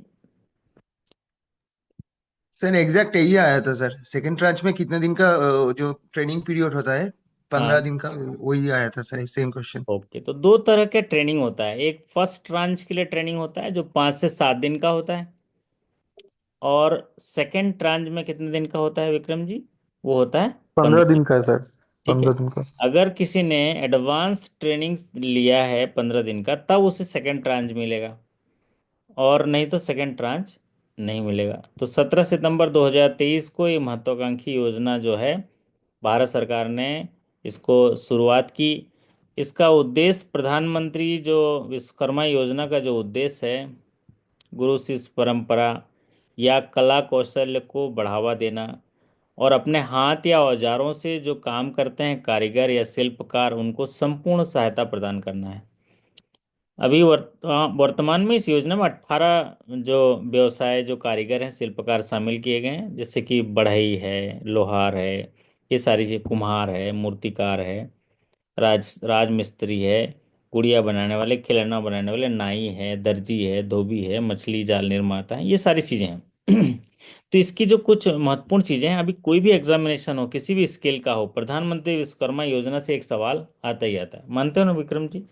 सर एग्जैक्ट यही आया था सर, सेकंड ट्रांच में कितने दिन का जो ट्रेनिंग पीरियड होता है, हाँ, 15 दिन का, वही आया था सर, सेम क्वेश्चन। ओके। तो दो तरह के ट्रेनिंग होता है। एक फर्स्ट ट्रांच के लिए ट्रेनिंग होता है जो 5 से 7 दिन का होता है, और सेकेंड ट्रांच में कितने दिन का होता है विक्रम जी? वो होता है 15 दिन 15। का है सर। ठीक है। 15 दिन का। अगर किसी ने एडवांस ट्रेनिंग लिया है 15 दिन का, तब उसे सेकेंड ट्रांच मिलेगा, और नहीं तो सेकेंड ट्रांच नहीं मिलेगा। तो 17 सितंबर 2023 को ये महत्वाकांक्षी योजना जो है, भारत सरकार ने इसको शुरुआत की। इसका उद्देश्य, प्रधानमंत्री जो विश्वकर्मा योजना का जो उद्देश्य है, गुरु शिष्य परंपरा या कला कौशल्य को बढ़ावा देना, और अपने हाथ या औजारों से जो काम करते हैं कारीगर या शिल्पकार, उनको संपूर्ण सहायता प्रदान करना है। अभी वर्तमान में इस योजना में 18 जो व्यवसाय, जो कारीगर हैं, शिल्पकार शामिल किए गए हैं, जैसे कि बढ़ई है, लोहार है, ये सारी चीज, कुम्हार है, मूर्तिकार है, राज मिस्त्री है, गुड़िया बनाने वाले, खिलौना बनाने वाले, नाई है, दर्जी है, धोबी है, मछली जाल निर्माता है, ये सारी चीजें हैं। तो इसकी जो कुछ महत्वपूर्ण चीजें हैं, अभी कोई भी एग्जामिनेशन हो, किसी भी स्केल का हो, प्रधानमंत्री विश्वकर्मा योजना से एक सवाल आता ही आता है। मानते हो ना विक्रम जी?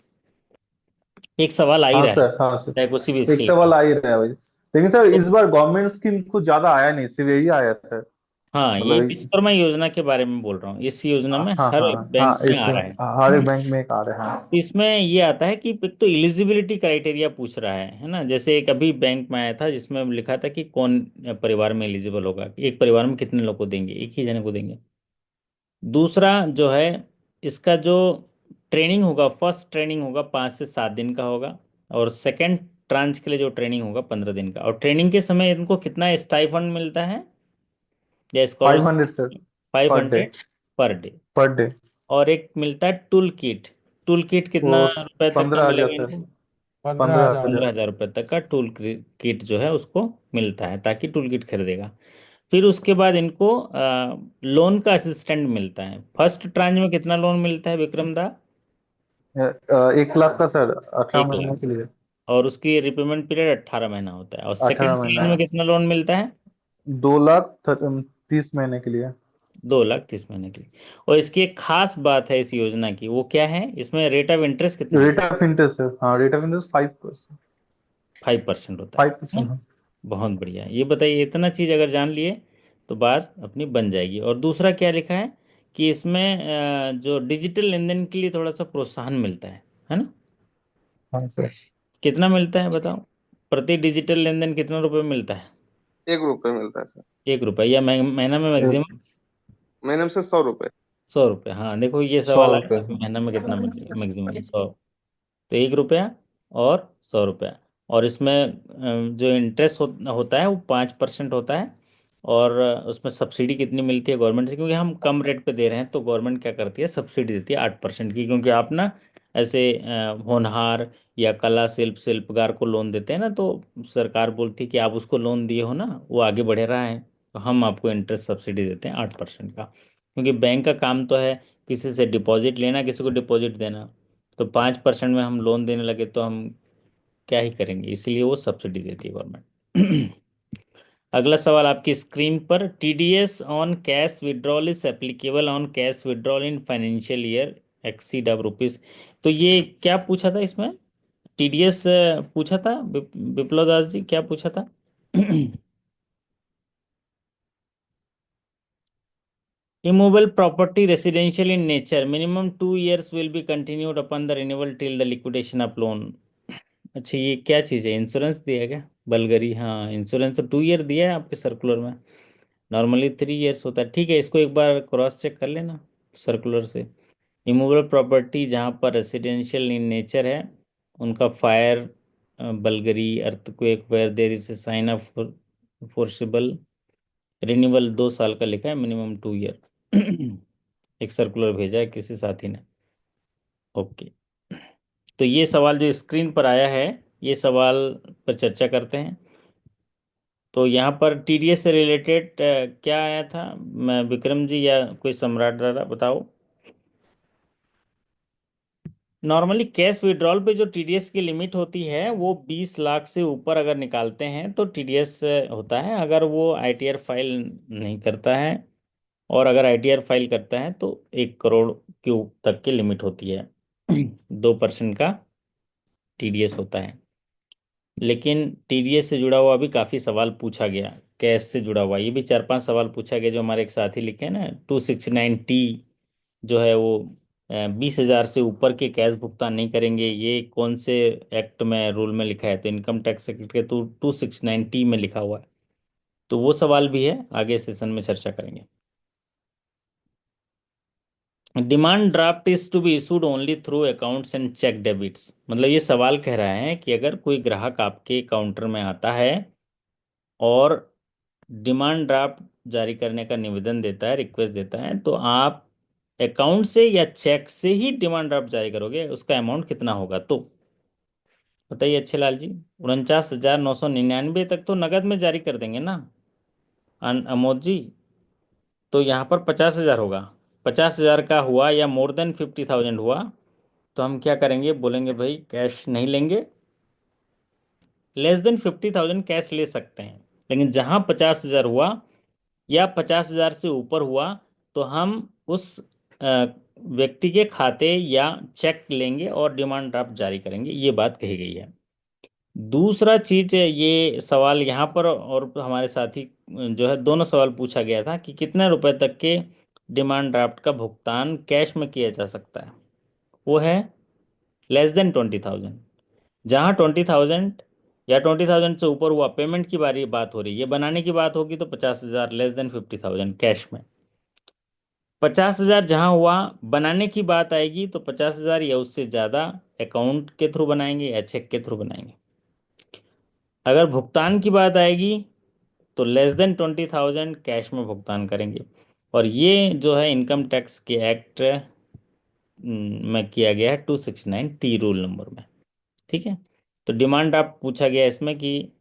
एक सवाल आ ही हाँ रहा है, सर, हाँ चाहे सर, किसी भी एक स्केल का सवाल हो। आ ही रहा है भाई। लेकिन सर तो इस बार गवर्नमेंट स्कीम कुछ ज्यादा आया नहीं, सिर्फ यही आया सर। हाँ, यही मतलब, विश्वकर्मा योजना के बारे में बोल रहा हूँ। इस योजना में हाँ हर हाँ बैंक हाँ, में आ इसमें रहा है हर ना। एक बैंक में एक आ रहा है, हाँ। इसमें ये आता है कि एक तो इलिजिबिलिटी क्राइटेरिया पूछ रहा है ना। जैसे एक अभी बैंक में आया था जिसमें लिखा था कि कौन परिवार में एलिजिबल होगा, कि एक परिवार में कितने लोग को देंगे, एक ही जने को देंगे। दूसरा जो है, इसका जो ट्रेनिंग होगा, फर्स्ट ट्रेनिंग होगा 5 से 7 दिन का होगा, और सेकंड ट्रांच के लिए जो ट्रेनिंग होगा 15 दिन का। और ट्रेनिंग के समय इनको कितना स्टाइफंड मिलता है या 500 sir, scholarship? Five per day. Hundred per day. Per day. और एक मिलता है टूल किट। टूल किट वो कितना रुपए तक का 15,000 मिलेगा सर। इनको? 15,000। 15,000 रुपये तक का टूल किट जो है उसको मिलता है, ताकि टूल किट खरीदेगा। फिर उसके बाद इनको लोन का असिस्टेंट मिलता है। फर्स्ट ट्रांच में कितना लोन मिलता है विक्रम दा? 1 लाख का सर, 18 महीने 1 लाख। के लिए। और उसकी रिपेमेंट पीरियड 18 महीना होता है। और सेकंड 18 महीना। ट्रांच में कितना लोन मिलता है? 2,30,महीने के लिए। 2 लाख 30 महीने के लिए। और इसकी एक खास बात है इस योजना की, वो क्या है, इसमें रेट ऑफ इंटरेस्ट कितना है? रेट ऑफ इंटरेस्ट है, हाँ, रेट ऑफ इंटरेस्ट 5%। 5% होता है। 5%, हाँ। बहुत बढ़िया। ये बताइए, इतना चीज अगर जान लिए तो बात अपनी बन जाएगी। और दूसरा क्या लिखा है कि इसमें जो डिजिटल लेन देन के लिए थोड़ा सा प्रोत्साहन मिलता है ना? हाँ सर। कितना मिलता है बताओ? प्रति डिजिटल लेन देन कितना रुपए मिलता है? 1 रुपए मिलता है सर। 1 रुपये, या महीना में मैक्सिमम? मैंने से 100 रुपए। 100 रुपये। हाँ देखो, ये सौ सवाल आया रुपये कि महीना में कितना मिलेगा, मैक्सिमम 100। तो 1 रुपया और 100 रुपया। और इसमें जो इंटरेस्ट होता है वो 5% होता है। और उसमें सब्सिडी कितनी मिलती है गवर्नमेंट से, क्योंकि हम कम रेट पे दे रहे हैं तो गवर्नमेंट क्या करती है, सब्सिडी देती है 8% की। क्योंकि आप ना ऐसे होनहार या कला शिल्पकार को लोन देते हैं ना, तो सरकार बोलती है कि आप उसको लोन दिए हो ना, वो आगे बढ़ रहा है, तो हम आपको इंटरेस्ट सब्सिडी देते हैं 8% का। क्योंकि बैंक का काम तो है किसी से डिपॉजिट लेना, किसी को डिपॉजिट देना। तो 5% में हम लोन देने लगे तो हम क्या ही करेंगे, इसलिए वो सब्सिडी देती है गवर्नमेंट। अगला सवाल आपकी स्क्रीन पर, TDS on cash withdrawal is applicable on cash withdrawal in financial year exceed of rupees. तो ये क्या पूछा था इसमें? टीडीएस पूछा था, विप्लव दास जी क्या पूछा था? Immovable property residential in nature, minimum 2 years will be continued upon the renewal till the liquidation of loan। अच्छा, ये क्या चीज़ है, इंश्योरेंस दिया है क्या? बलगरी, हाँ, इंश्योरेंस तो 2 ईयर दिया है आपके सर्कुलर में। नॉर्मली 3 ईयर्स होता है। ठीक है, इसको एक बार क्रॉस चेक कर लेना सर्कुलर से। इमूवेबल प्रॉपर्टी जहाँ पर रेसिडेंशियल इन नेचर है, उनका fire, burglary, earthquake where there is a sign of forcible renewal 2 साल का लिखा है, मिनिमम 2 ईयर। एक सर्कुलर भेजा है किसी साथी ने। ओके। तो ये सवाल जो स्क्रीन पर आया है, ये सवाल पर चर्चा करते हैं। तो यहाँ पर टीडीएस से रिलेटेड क्या आया था? मैं विक्रम जी या कोई सम्राट दादा बताओ। नॉर्मली कैश विड्रॉल पे जो टीडीएस की लिमिट होती है वो 20 लाख से ऊपर अगर निकालते हैं तो टीडीएस होता है। अगर वो आईटीआर फाइल नहीं करता है, और अगर आईटीआर फाइल करता है तो 1 करोड़ के तक की लिमिट होती है। 2% का टीडीएस होता है। लेकिन टीडीएस से जुड़ा हुआ भी काफ़ी सवाल पूछा गया, कैश से जुड़ा हुआ ये भी 4-5 सवाल पूछा गया, जो हमारे एक साथी लिखे हैं ना, 269T जो है वो 20 हज़ार से ऊपर के कैश भुगतान नहीं करेंगे, ये कौन से एक्ट में, रूल में लिखा है? तो इनकम टैक्स एक्ट के 269T में लिखा हुआ है। तो वो सवाल भी है, आगे सेशन में चर्चा करेंगे। Demand draft is to be issued only through accounts and cheque debits. मतलब ये सवाल कह रहा है कि अगर कोई ग्राहक आपके काउंटर में आता है और डिमांड ड्राफ्ट जारी करने का निवेदन देता है, रिक्वेस्ट देता है, तो आप अकाउंट से या चेक से ही डिमांड ड्राफ्ट जारी करोगे, उसका अमाउंट कितना होगा? तो बताइए अच्छे लाल जी। 49,999 तक तो नगद में जारी कर देंगे ना अमोद जी? तो यहाँ पर 50,000 होगा। 50,000 का हुआ या मोर देन 50,000 हुआ तो हम क्या करेंगे, बोलेंगे भाई कैश नहीं लेंगे। लेस देन 50,000 कैश ले सकते हैं, लेकिन जहां 50,000 हुआ या 50,000 से ऊपर हुआ तो हम उस व्यक्ति के खाते या चेक लेंगे और डिमांड ड्राफ्ट जारी करेंगे, ये बात कही गई है। दूसरा चीज, ये सवाल यहाँ पर और हमारे साथी जो है, दोनों सवाल पूछा गया था कि कितने रुपए तक के डिमांड ड्राफ्ट का भुगतान कैश में किया जा सकता है। वो है लेस देन 20,000। जहाँ 20,000 या 20,000 से ऊपर हुआ, पेमेंट की बारी बात हो रही है, ये बनाने की बात होगी तो 50,000, लेस देन 50,000 कैश में। 50,000 जहाँ हुआ, बनाने की बात आएगी तो 50,000 या उससे ज़्यादा अकाउंट के थ्रू बनाएंगे या चेक के थ्रू बनाएंगे। अगर भुगतान की बात आएगी तो लेस देन 20,000 कैश में भुगतान करेंगे। और ये जो है इनकम टैक्स के एक्ट में किया गया है 269T रूल नंबर में। ठीक है। तो डिमांड ड्राफ्ट पूछा गया इसमें कि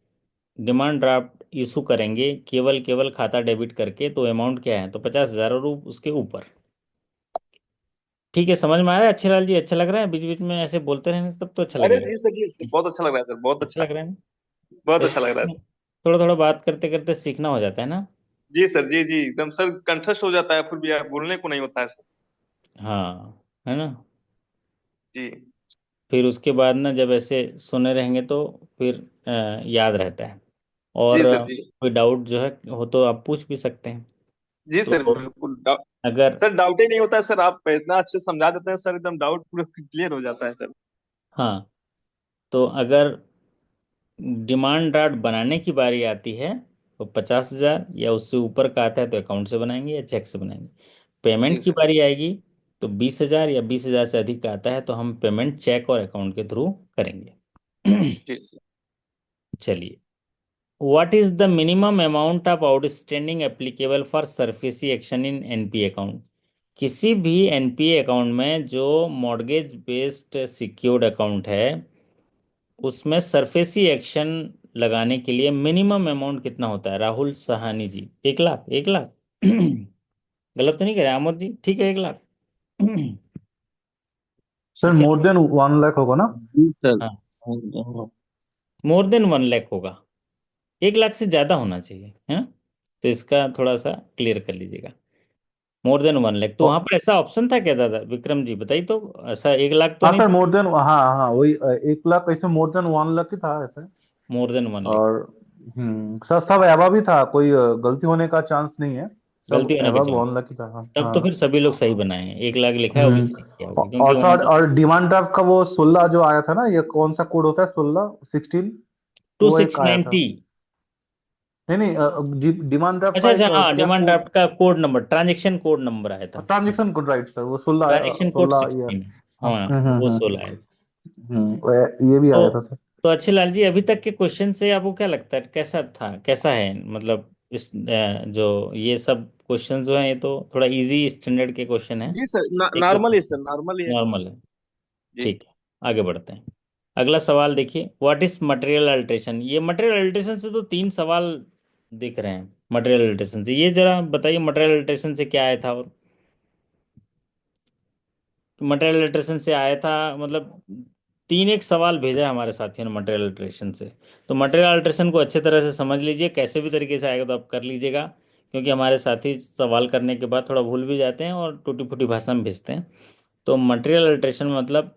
डिमांड ड्राफ्ट इशू करेंगे केवल केवल खाता डेबिट करके, तो अमाउंट क्या है? तो 50,000 और उसके ऊपर। ठीक है, समझ में आ रहा है अच्छे लाल जी? अच्छा लग रहा है? बीच बीच में ऐसे बोलते रहने तब तो अच्छा अरे लगेगा। जी सर, जी बहुत अच्छा लग रहा है सर, बहुत अच्छा अच्छा। लग रहा है ना? बहुत अच्छा लग रहा है। ऐसे थोड़ा थोड़ा बात करते करते सीखना हो जाता है ना। जी सर, जी जी, एकदम सर कंठस्थ हो जाता है, फिर भी आप बोलने को नहीं होता है सर। हाँ, है ना। जी फिर उसके बाद ना जब ऐसे सुने रहेंगे तो फिर याद रहता है। जी और सर जी। कोई डाउट जो है हो तो आप पूछ भी सकते हैं। जी सर तो बिल्कुल अगर, सर डाउट ही नहीं होता है सर, आप इतना अच्छे समझा देते हैं सर, एकदम डाउट पूरा क्लियर हो जाता है सर। हाँ, तो अगर डिमांड ड्राफ्ट बनाने की बारी आती है तो 50,000 या उससे ऊपर का आता है तो अकाउंट से बनाएंगे या चेक से बनाएंगे। जी पेमेंट की सर। बारी आएगी तो 20,000 या 20,000 से अधिक का आता है तो हम पेमेंट चेक और अकाउंट के थ्रू करेंगे। जी सर। चलिए, what is the minimum amount of outstanding applicable for SARFAESI action in NPA account. किसी भी एनपीए अकाउंट में जो मॉर्गेज बेस्ड सिक्योर्ड अकाउंट है उसमें सरफेसी एक्शन लगाने के लिए मिनिमम अमाउंट कितना होता है? राहुल सहानी जी, 1 लाख, 1 लाख। गलत तो नहीं कह रहे आमोद जी? ठीक है, 1 लाख। सर अच्छा, मोर देन 1 लाख होगा ना? जी सर। हाँ, मोर देन 1 लाख होगा। 1 लाख से ज्यादा होना चाहिए, है ना। तो इसका थोड़ा सा क्लियर कर लीजिएगा। मोर देन 1 लाख, तो ओ, वहां पर ऐसा ऑप्शन था क्या दादा विक्रम जी? बताइए तो। ऐसा 1 लाख तो हाँ नहीं सर था? मोर देन, हाँ हाँ वही 1 लाख, ऐसे मोर देन 1 लाख ही था ऐसे। More than 1 lakh. और सर सब एबव ही था, कोई गलती होने का चांस नहीं है। सब गलती होने के एबव वन चांस, लाख ही था, हाँ तब तो हाँ। फिर सभी लोग सही बनाए हैं। 1 लाख लिखा है वो भी हम्म सही किया होगा क्योंकि और वहां सर, तो और डिमांड ड्राफ्ट का वो 16 जो आया था ना, ये कौन सा कोड होता है? 16, टू वो एक सिक्स आया था। नाइनटी नहीं नहीं, डिमांड ड्राफ्ट अच्छा का अच्छा, एक हाँ, क्या डिमांड कोड? ड्राफ्ट का code number, transaction code number आया था। ट्रांजेक्शन कोड, राइट सर, वो 16, ट्रांजैक्शन कोड 16 ईयर। 16। हाँ, वो 16 है। ये भी आया तो था सर। तो अच्छे लाल जी, अभी तक के क्वेश्चन से आपको क्या लगता है कैसा था, कैसा है मतलब इस जो ये सब क्वेश्चन जो हैं ये तो थोड़ा इजी स्टैंडर्ड के क्वेश्चन हैं। जी सर, एक नॉर्मल ही सर, नॉर्मल ही है। नॉर्मल है। जी। ठीक है, आगे बढ़ते हैं। अगला सवाल देखिए, व्हाट इज मटेरियल अल्ट्रेशन। ये मटेरियल अल्ट्रेशन से तो 3 सवाल दिख रहे हैं। मटेरियल अल्ट्रेशन से ये जरा बताइए, मटेरियल अल्ट्रेशन से क्या आया था? और मटेरियल अल्ट्रेशन से आया था मतलब 3 एक सवाल भेजा है हमारे साथियों ने मटेरियल अल्ट्रेशन से। तो मटेरियल अल्ट्रेशन को अच्छे तरह से समझ लीजिए, कैसे भी तरीके से आएगा तो आप कर लीजिएगा, क्योंकि हमारे साथी सवाल करने के बाद थोड़ा भूल भी जाते हैं और टूटी फूटी भाषा में भेजते हैं। तो मटेरियल अल्ट्रेशन मतलब,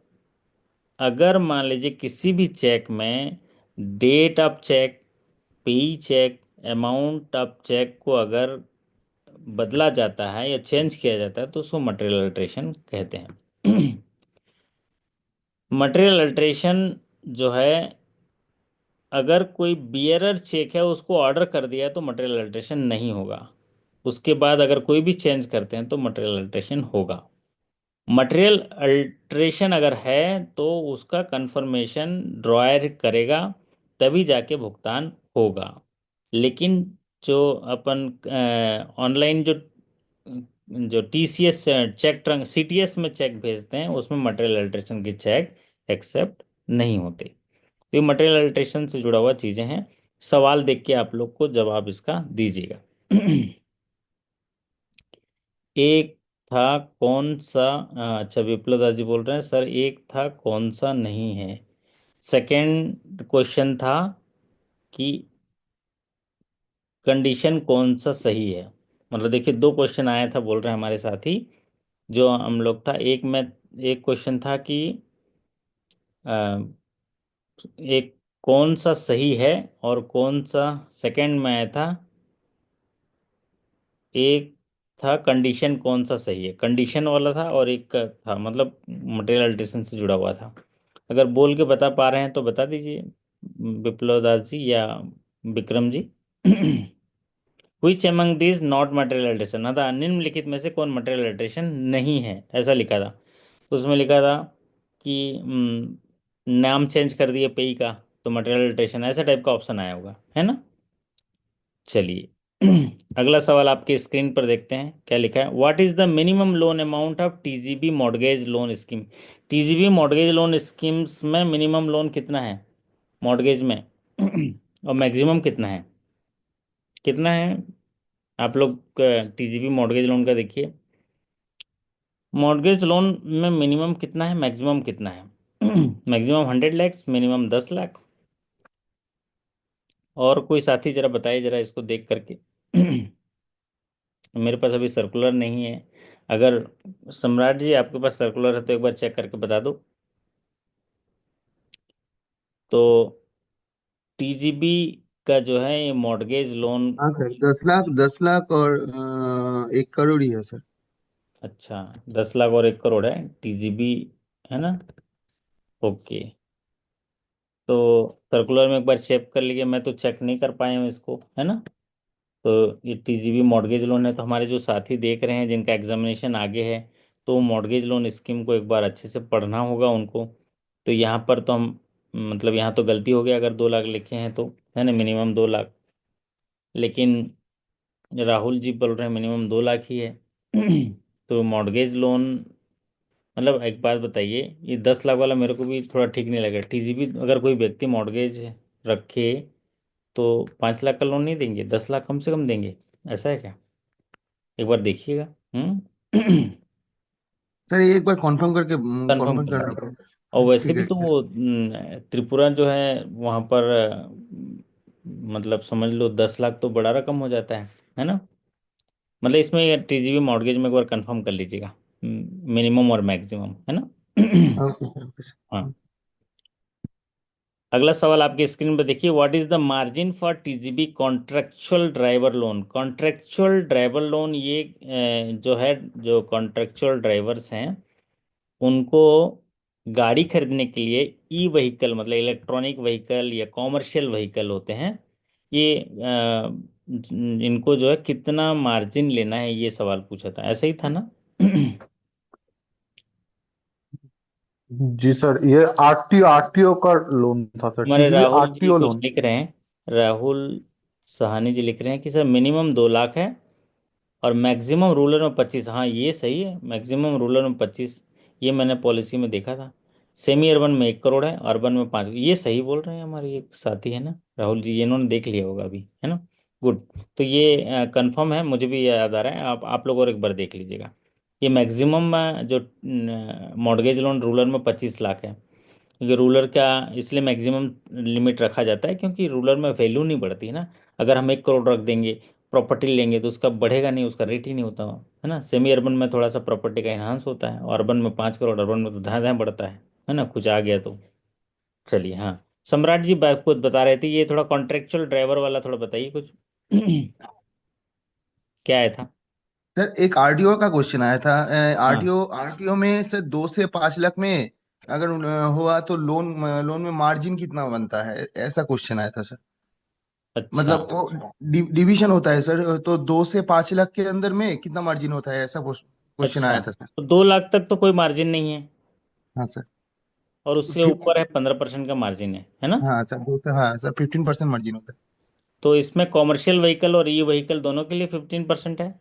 अगर मान लीजिए किसी भी चेक में डेट ऑफ चेक, पेई चेक, अमाउंट ऑफ चेक को अगर बदला जाता है या चेंज किया जाता है तो उसको मटेरियल अल्ट्रेशन कहते हैं। मटेरियल अल्ट्रेशन जो है, अगर कोई बियरर चेक है उसको ऑर्डर कर दिया तो मटेरियल अल्ट्रेशन नहीं होगा। उसके बाद अगर कोई भी चेंज करते हैं तो मटेरियल अल्ट्रेशन होगा। मटेरियल अल्ट्रेशन अगर है तो उसका कंफर्मेशन ड्रॉयर करेगा, तभी जाके भुगतान होगा। लेकिन जो अपन ऑनलाइन जो टीसीएस चेक ट्रंक सीटीएस में चेक भेजते हैं उसमें मटेरियल अल्ट्रेशन के चेक एक्सेप्ट नहीं होते। तो ये मटेरियल अल्ट्रेशन से जुड़ा हुआ चीजें हैं। सवाल देख के आप लोग को जवाब इसका दीजिएगा। एक था कौन सा, अच्छा विप्लव दास जी बोल रहे हैं सर एक था कौन सा नहीं है। सेकंड क्वेश्चन था कि कंडीशन कौन सा सही है। मतलब देखिए, 2 क्वेश्चन आया था बोल रहे हैं हमारे साथी, जो हम लोग था एक में। एक क्वेश्चन था कि अ, एक कौन सा सही है, और कौन सा सेकंड में आया था, एक था कंडीशन कौन सा सही है, कंडीशन वाला था, और एक का था मतलब मटेरियल अल्ट्रेशन से जुड़ा हुआ था। अगर बोल के बता पा रहे हैं तो बता दीजिए, विप्लव दास जी या Vikram ji. Which among this not material alteration, था निम्नलिखित में से कौन मटेरियल अल्ट्रेशन नहीं है, ऐसा लिखा था। तो उसमें लिखा था कि नाम चेंज कर दिए पेई का, तो मटेरियल अल्ट्रेशन, ऐसा टाइप का ऑप्शन आया होगा, है ना। चलिए, अगला सवाल आपके स्क्रीन पर देखते हैं क्या लिखा है। What is the minimum loan amount of TGB mortgage loan scheme. TGB mortgage loan schemes में मिनिमम लोन कितना है मॉर्गेज में, और मैक्सिमम कितना है, कितना है? आप लोग टीजीबी मॉर्गेज लोन का देखिए, मॉर्गेज लोन में मिनिमम कितना है, मैक्सिमम कितना है? Maximum 100 lakhs, minimum 10 lakh. और कोई साथी जरा बताइए जरा इसको देख करके। मेरे पास अभी सर्कुलर नहीं है। अगर सम्राट जी आपके पास सर्कुलर है तो एक बार चेक करके बता दो। तो टीजीबी का जो है ये मॉर्गेज लोन। हाँ सर, 10 लाख, 10 लाख और 1 करोड़ ही है सर। अच्छा, 10 लाख और 1 करोड़ है टीजीबी, है ना? ओके। तो सर्कुलर में एक बार चेक कर लीजिए, मैं तो चेक नहीं कर पाया हूँ इसको, है ना? तो ये टीजीबी मॉर्गेज लोन है, तो हमारे जो साथी देख रहे हैं जिनका एग्जामिनेशन आगे है, तो मॉर्गेज लोन स्कीम को एक बार अच्छे से पढ़ना होगा उनको। तो यहाँ पर तो हम, मतलब यहाँ तो गलती हो गई अगर 2 लाख लिखे हैं तो, है ना, मिनिमम 2 लाख। लेकिन राहुल जी बोल रहे हैं मिनिमम 2 लाख ही है। तो मॉर्गेज लोन, मतलब एक बात बताइए, ये 10 लाख वाला मेरे को भी थोड़ा ठीक नहीं लगा। टीजीबी अगर कोई व्यक्ति मॉर्गेज रखे तो 5 लाख का लोन नहीं देंगे, 10 लाख कम से कम देंगे, ऐसा है क्या? एक बार देखिएगा। हम्म। सर ये एक बार कंफर्म करके कंफर्म कंफर्म कर करना लीजिए। और पड़ेगा। वैसे ठीक भी है, तो ठीक है वो सर। त्रिपुरा जो है वहाँ पर मतलब समझ लो 10 लाख तो बड़ा रकम हो जाता है ना? मतलब इसमें टीजीबी मॉर्गेज में एक बार कंफर्म कर लीजिएगा, मिनिमम और मैक्सिमम, है ना? ओके सर, ओके हाँ। सर। अगला सवाल आपकी स्क्रीन पर देखिए, what is the margin for TGB contractual driver loan? Contractual driver loan ये जो है, जो कॉन्ट्रेक्चुअल ड्राइवर्स हैं उनको गाड़ी खरीदने के लिए, ई व्हीकल मतलब इलेक्ट्रॉनिक व्हीकल या कॉमर्शियल व्हीकल होते हैं ये, इनको जो है कितना मार्जिन लेना है, ये सवाल पूछा था, ऐसा ही था ना? जी सर, ये आरटीओ आरटीओ का लोन था सर, हमारे टीजीबी राहुल जी आरटीओ कुछ लोन। लिख रहे हैं, राहुल सहानी जी लिख रहे हैं कि सर मिनिमम 2 लाख है और मैक्सिमम रूरल में 25। हाँ ये सही है, मैक्सिमम रूरल में 25, ये मैंने पॉलिसी में देखा था। सेमी अर्बन में 1 करोड़ है, अर्बन में 5, ये सही बोल रहे हैं हमारे एक साथी है ना राहुल जी, ये इन्होंने देख लिया होगा अभी, है ना? गुड। तो ये कंफर्म है, मुझे भी याद आ रहा है, आप लोग और एक बार देख लीजिएगा। ये मैक्सिमम जो मॉर्गेज लोन रूरल में 25 लाख है, क्योंकि रूलर का इसलिए मैक्सिमम लिमिट रखा जाता है क्योंकि रूलर में वैल्यू नहीं बढ़ती है ना। अगर हम 1 करोड़ रख देंगे, प्रॉपर्टी लेंगे तो उसका बढ़ेगा नहीं, उसका रेट ही नहीं होता, है ना? सेमी अर्बन में थोड़ा सा प्रॉपर्टी का इन्हांस होता है, और अर्बन में 5 करोड़, अर्बन में तो धाए धाए बढ़ता है ना, कुछ आ गया तो। चलिए, हाँ, सम्राट जी बात खुद बता रहे थे, ये थोड़ा कॉन्ट्रेक्चुअल ड्राइवर वाला थोड़ा बताइए कुछ। क्या आया था? सर एक आरटीओ का क्वेश्चन आया था। हाँ। आरटीओ आरटीओ में सर 2 से 5 लाख में अगर हुआ तो लोन में मार्जिन कितना बनता है, ऐसा क्वेश्चन आया था सर। अच्छा, मतलब वो डिवीजन होता है सर, तो 2 से 5 लाख के अंदर में कितना मार्जिन होता है, ऐसा क्वेश्चन अच्छा, आया था सर। तो 2 लाख तक तो कोई मार्जिन नहीं है, हाँ सर। और उससे ऊपर है 15% का मार्जिन है ना? हाँ सर, 2 से, हाँ सर, 15% मार्जिन होता है। तो इसमें कॉमर्शियल व्हीकल और ई व्हीकल दोनों के लिए 15% है।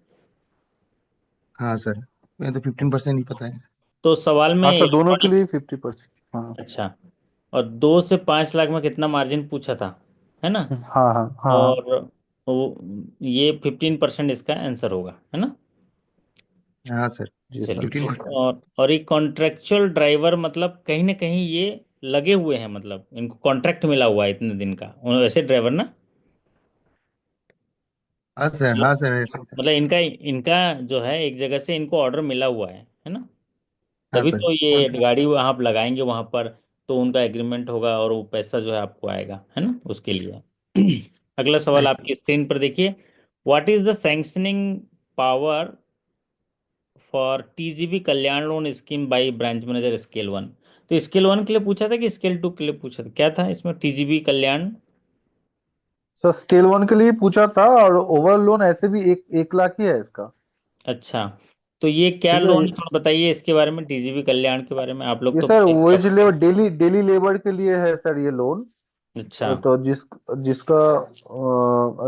हाँ सर, मैं तो 15% ही पता है। तो सवाल में हाँ सर, दोनों के इलेक्ट्रॉनिक, लिए 50%। हाँ अच्छा, और 2 से 5 लाख में कितना मार्जिन पूछा था, है ना? हाँ हाँ हाँ। और ये 15% इसका आंसर होगा, है ना? हाँ सर, जी सर। चलिए। 15%। और ये कॉन्ट्रेक्चुअल ड्राइवर मतलब कहीं ना कहीं ये लगे हुए हैं, मतलब इनको कॉन्ट्रैक्ट मिला हुआ है इतने दिन का, वैसे ड्राइवर ना, हाँ सर, हाँ सर, ऐसा था। मतलब इनका इनका जो है एक जगह से इनको ऑर्डर मिला हुआ है ना? हाँ तभी सर। तो ये गाड़ी वहाँ आप लगाएंगे वहाँ पर, तो उनका एग्रीमेंट होगा और वो पैसा जो है आपको आएगा, है ना, उसके लिए। अगला सवाल राइट। आपकी स्क्रीन पर देखिए, what is the sanctioning power for TGB Kalyan loan scheme by branch manager scale 1? तो स्केल 1 के लिए पूछा था कि स्केल 2 के लिए पूछा था, क्या था इसमें टीजीबी कल्याण? सर स्केल वन के लिए पूछा था, और ओवर लोन ऐसे भी 1 लाख ही है इसका। अच्छा, तो ये क्या ठीक है। लोन है, थोड़ा बताइए इसके बारे में, टीजीबी कल्याण के बारे में, आप लोग ये तो सर बड़े वेज expert लेबर, हैं। डेली डेली लेबर के लिए है सर ये लोन। अच्छा। तो जिसका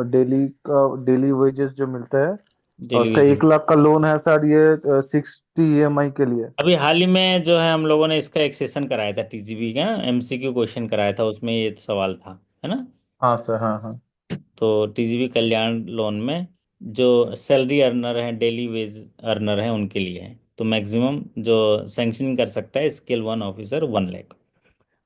डेली वेजेस जो मिलता है, और उसका डेली। 1 लाख का लोन है सर, ये 60 EMI के लिए। अभी हाल ही में जो है हम लोगों ने इसका एक सेशन कराया था टीजीबी का, एमसीक्यू क्वेश्चन कराया था, उसमें ये सवाल था, है ना? हाँ सर, हाँ हाँ। तो टीजीबी कल्याण लोन में जो सैलरी अर्नर हैं, डेली वेज अर्नर हैं, उनके लिए है। तो मैक्सिमम जो सैंक्शन कर सकता है स्केल 1 ऑफिसर 1 लाख।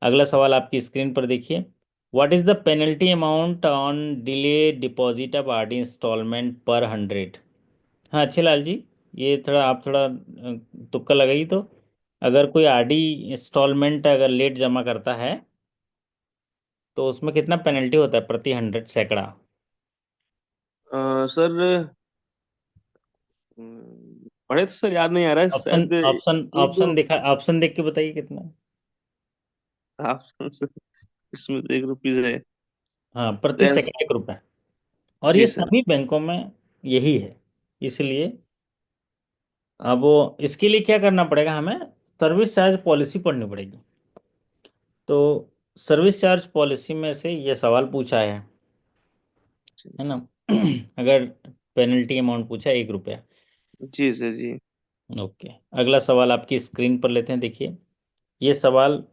अगला सवाल आपकी स्क्रीन पर देखिए, what is the penalty amount on delay deposit of RD instalment per 100? हाँ अच्छे लाल जी, ये थोड़ा आप थोड़ा तुक्का लगाइए तो। अगर कोई आरडी इंस्टॉलमेंट अगर लेट जमा करता है तो उसमें कितना पेनल्टी होता है प्रति 100 सैकड़ा? सर पढ़े तो सर याद नहीं आ रहा है ऑप्शन शायद ऑप्शन एक दो। ऑप्शन दिखा, ऑप्शन देख के बताइए कितना। आप इसमें तो 1 रुपीज है। हाँ, प्रति तो सेकंड 1 रुपए। और जी ये सर। सभी बैंकों में यही है। इसलिए अब वो इसके लिए क्या करना पड़ेगा हमें, सर्विस चार्ज पॉलिसी पढ़नी पड़ेगी। तो सर्विस चार्ज पॉलिसी में से ये सवाल पूछा है ना। अगर पेनल्टी अमाउंट पूछा 1 रुपया। जी सर जी। ओके, अगला सवाल आपकी स्क्रीन पर लेते हैं, देखिए ये सवाल।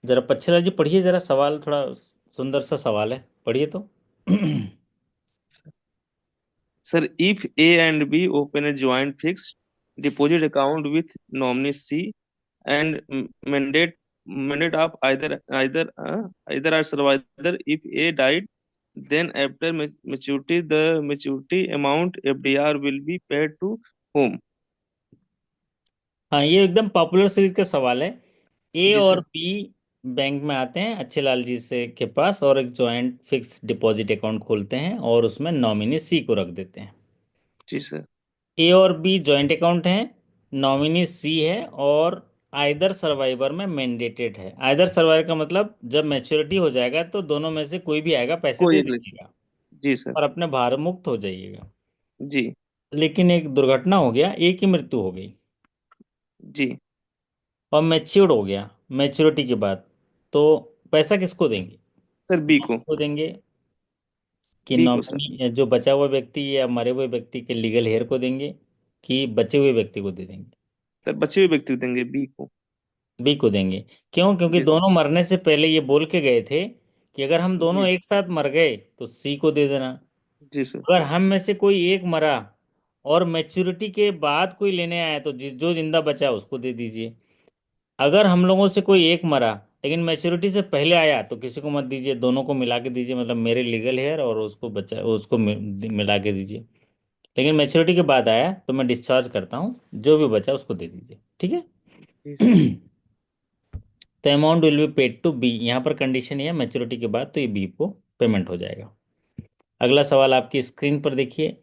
जरा पच्छला जी पढ़िए जरा, सवाल थोड़ा सुंदर सा सवाल है, पढ़िए तो। Sir, if A and B open a joint fixed deposit account with nominee C and mandate of either are survivor, if A died, then after maturity, the maturity amount FDR will be paid to whom? हाँ, ये एकदम popular series का सवाल है। ए जी और sir. B bank में आते हैं अच्छे लाल जी से के पास, और एक जॉइंट फिक्स डिपॉजिट अकाउंट खोलते हैं और उसमें नॉमिनी सी को रख देते हैं। जी सर। ए और बी जॉइंट अकाउंट हैं, नॉमिनी सी है, और आइदर सर्वाइवर में मैंडेटेड है। आइदर सर्वाइवर का मतलब जब मैच्योरिटी हो जाएगा तो दोनों में से कोई भी आएगा, पैसे कोई दे एक दीजिएगा जी सर। और अपने भार मुक्त हो जाइएगा। जी। लेकिन एक दुर्घटना हो गया, एक की मृत्यु हो गई जी और मैच्योर्ड हो गया मैच्योरिटी के बाद, तो पैसा किसको देंगे? सर। बी को। को देंगे कि बी को सर। नॉमिनी जो बचा हुआ व्यक्ति या मरे हुए व्यक्ति के लीगल हेयर को देंगे, कि बचे हुए व्यक्ति को दे देंगे? सर बचे हुए व्यक्ति को देंगे, बी को। बी को देंगे। क्यों? क्योंकि जी सर। दोनों मरने से पहले ये बोल के गए थे कि अगर हम दोनों जी। एक साथ मर गए तो सी को दे देना। जी सर। अगर हम में से कोई एक मरा और मैच्योरिटी के बाद कोई लेने आया तो जो जिंदा बचा उसको दे दीजिए। अगर हम लोगों से कोई एक मरा लेकिन मैच्योरिटी से पहले आया तो किसी को मत दीजिए, दोनों को मिला के दीजिए, मतलब मेरे लीगल हेयर और उसको बचा उसको मिला के दीजिए। लेकिन मैच्योरिटी के बाद आया तो मैं डिस्चार्ज करता हूँ, जो भी बचा उसको दे दीजिए, ठीक है। जी सर। तो amount will be paid to be, यहाँ पर कंडीशन ये है मैच्योरिटी के बाद तो ये बी को पेमेंट हो जाएगा। अगला सवाल आपकी स्क्रीन पर देखिए।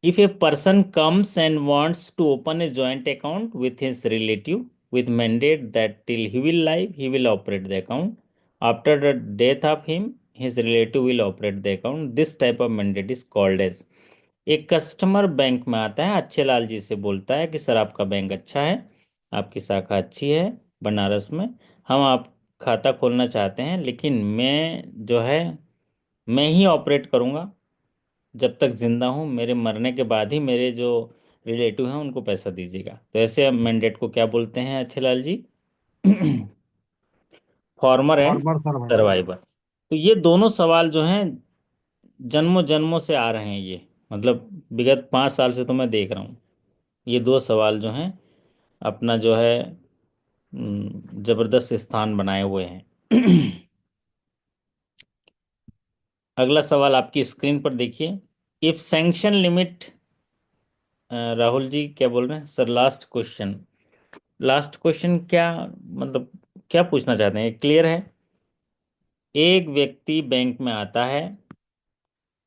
If a person comes and wants to open a joint account with his relative with mandate that till he will live he will operate the account, after the death of him his relative will operate the account, this type of mandate is called as। एक customer bank में आता है, अच्छे लाल जी से बोलता है कि sir आपका बैंक अच्छा है, आपकी शाखा अच्छी है बनारस में, हम आप खाता खोलना चाहते हैं, लेकिन मैं जो है मैं ही ऑपरेट करूंगा जब तक जिंदा हूँ, मेरे मरने के बाद ही मेरे जो रिलेटिव हैं उनको पैसा दीजिएगा। तो ऐसे मैंडेट को क्या बोलते हैं अच्छे Lal ji? Former and former survivor. Survivor. तो ये दोनों सवाल जो हैं जन्मों जन्मों से आ रहे हैं, ये मतलब विगत 5 साल से तो मैं देख रहा हूँ ये दो सवाल जो हैं अपना जो है जबरदस्त स्थान बनाए हुए हैं। अगला सवाल आपकी स्क्रीन पर देखिए। If sanction limit, Rahul ji क्या बोल रहे हैं sir? Last question, last question क्या मतलब, क्या पूछना चाहते हैं, क्लियर है? एक व्यक्ति बैंक में आता है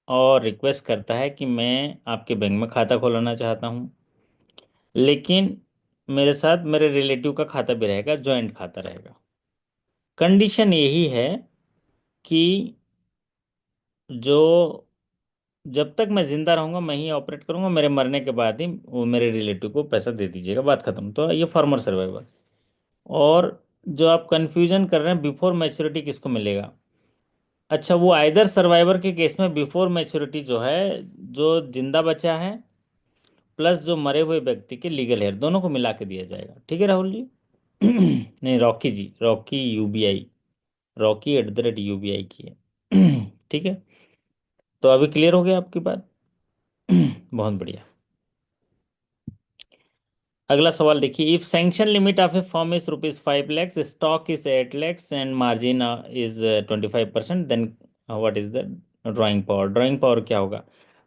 और रिक्वेस्ट करता है कि मैं आपके बैंक में खाता खोलाना चाहता हूँ, लेकिन मेरे साथ मेरे रिलेटिव का खाता भी रहेगा, जॉइंट खाता रहेगा। कंडीशन यही है कि जो जब तक मैं जिंदा रहूंगा मैं ही ऑपरेट करूंगा, मेरे मरने के बाद ही वो मेरे रिलेटिव को पैसा दे दीजिएगा, बात खत्म। तो ये फार्मर सर्वाइवर। और जो आप कंफ्यूजन कर रहे हैं बिफोर मैच्योरिटी किसको मिलेगा, अच्छा वो आइदर सर्वाइवर के केस में बिफोर मैच्योरिटी जो है, जो जिंदा बचा है प्लस जो मरे हुए व्यक्ति के लीगल हेयर दोनों को मिला के दिया जाएगा, ठीक है राहुल जी? नहीं, रॉकी जी, रॉकी यूबीआई, रॉकी @UBI की है। ठीक है, तो अभी क्लियर हो गया आपकी बात? बहुत बढ़िया। अगला सवाल देखिए। If sanction limit of a firm is ₹5 lakhs, stock is 8 lakhs and margin is 25%, then what is the drawing power? Drawing power क्या होगा?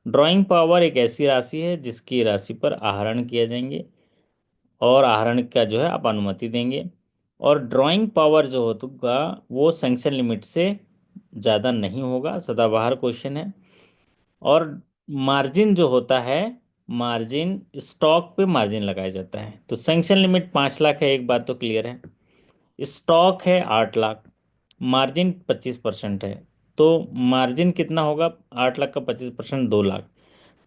ड्राइंग पावर एक ऐसी राशि है जिसकी राशि पर आहरण किया जाएंगे और आहरण का जो है आप अनुमति देंगे, और ड्राइंग पावर जो होगा वो सैंक्शन लिमिट से ज़्यादा नहीं होगा, सदाबहार क्वेश्चन है। और मार्जिन जो होता है, मार्जिन स्टॉक पे मार्जिन लगाया जाता है। तो सैंक्शन लिमिट 5 लाख है, एक बात तो क्लियर है। स्टॉक है 8 लाख, मार्जिन 25% है। तो मार्जिन कितना होगा? 8 लाख का 25% 2 लाख।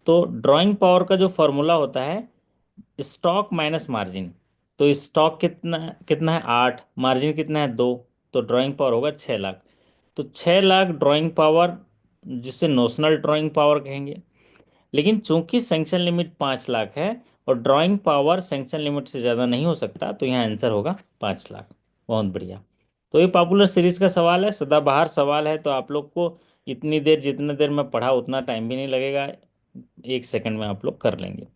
तो ड्राइंग पावर का जो फॉर्मूला होता है स्टॉक माइनस मार्जिन। तो स्टॉक कितना कितना है? 8, मार्जिन कितना है? 2। तो ड्राइंग पावर होगा 6 लाख। तो 6 लाख ड्राइंग पावर, जिसे नोशनल ड्राइंग पावर कहेंगे। लेकिन चूंकि सैंक्शन लिमिट 5 लाख है और ड्राइंग पावर सैंक्शन लिमिट से ज़्यादा नहीं हो सकता, तो यहाँ आंसर होगा 5 लाख। बहुत बढ़िया। तो ये पॉपुलर सीरीज का सवाल है, सदाबहार सवाल है, तो आप लोग को इतनी देर, जितना देर मैं पढ़ा उतना टाइम भी नहीं लगेगा, 1 सेकंड में आप लोग कर लेंगे।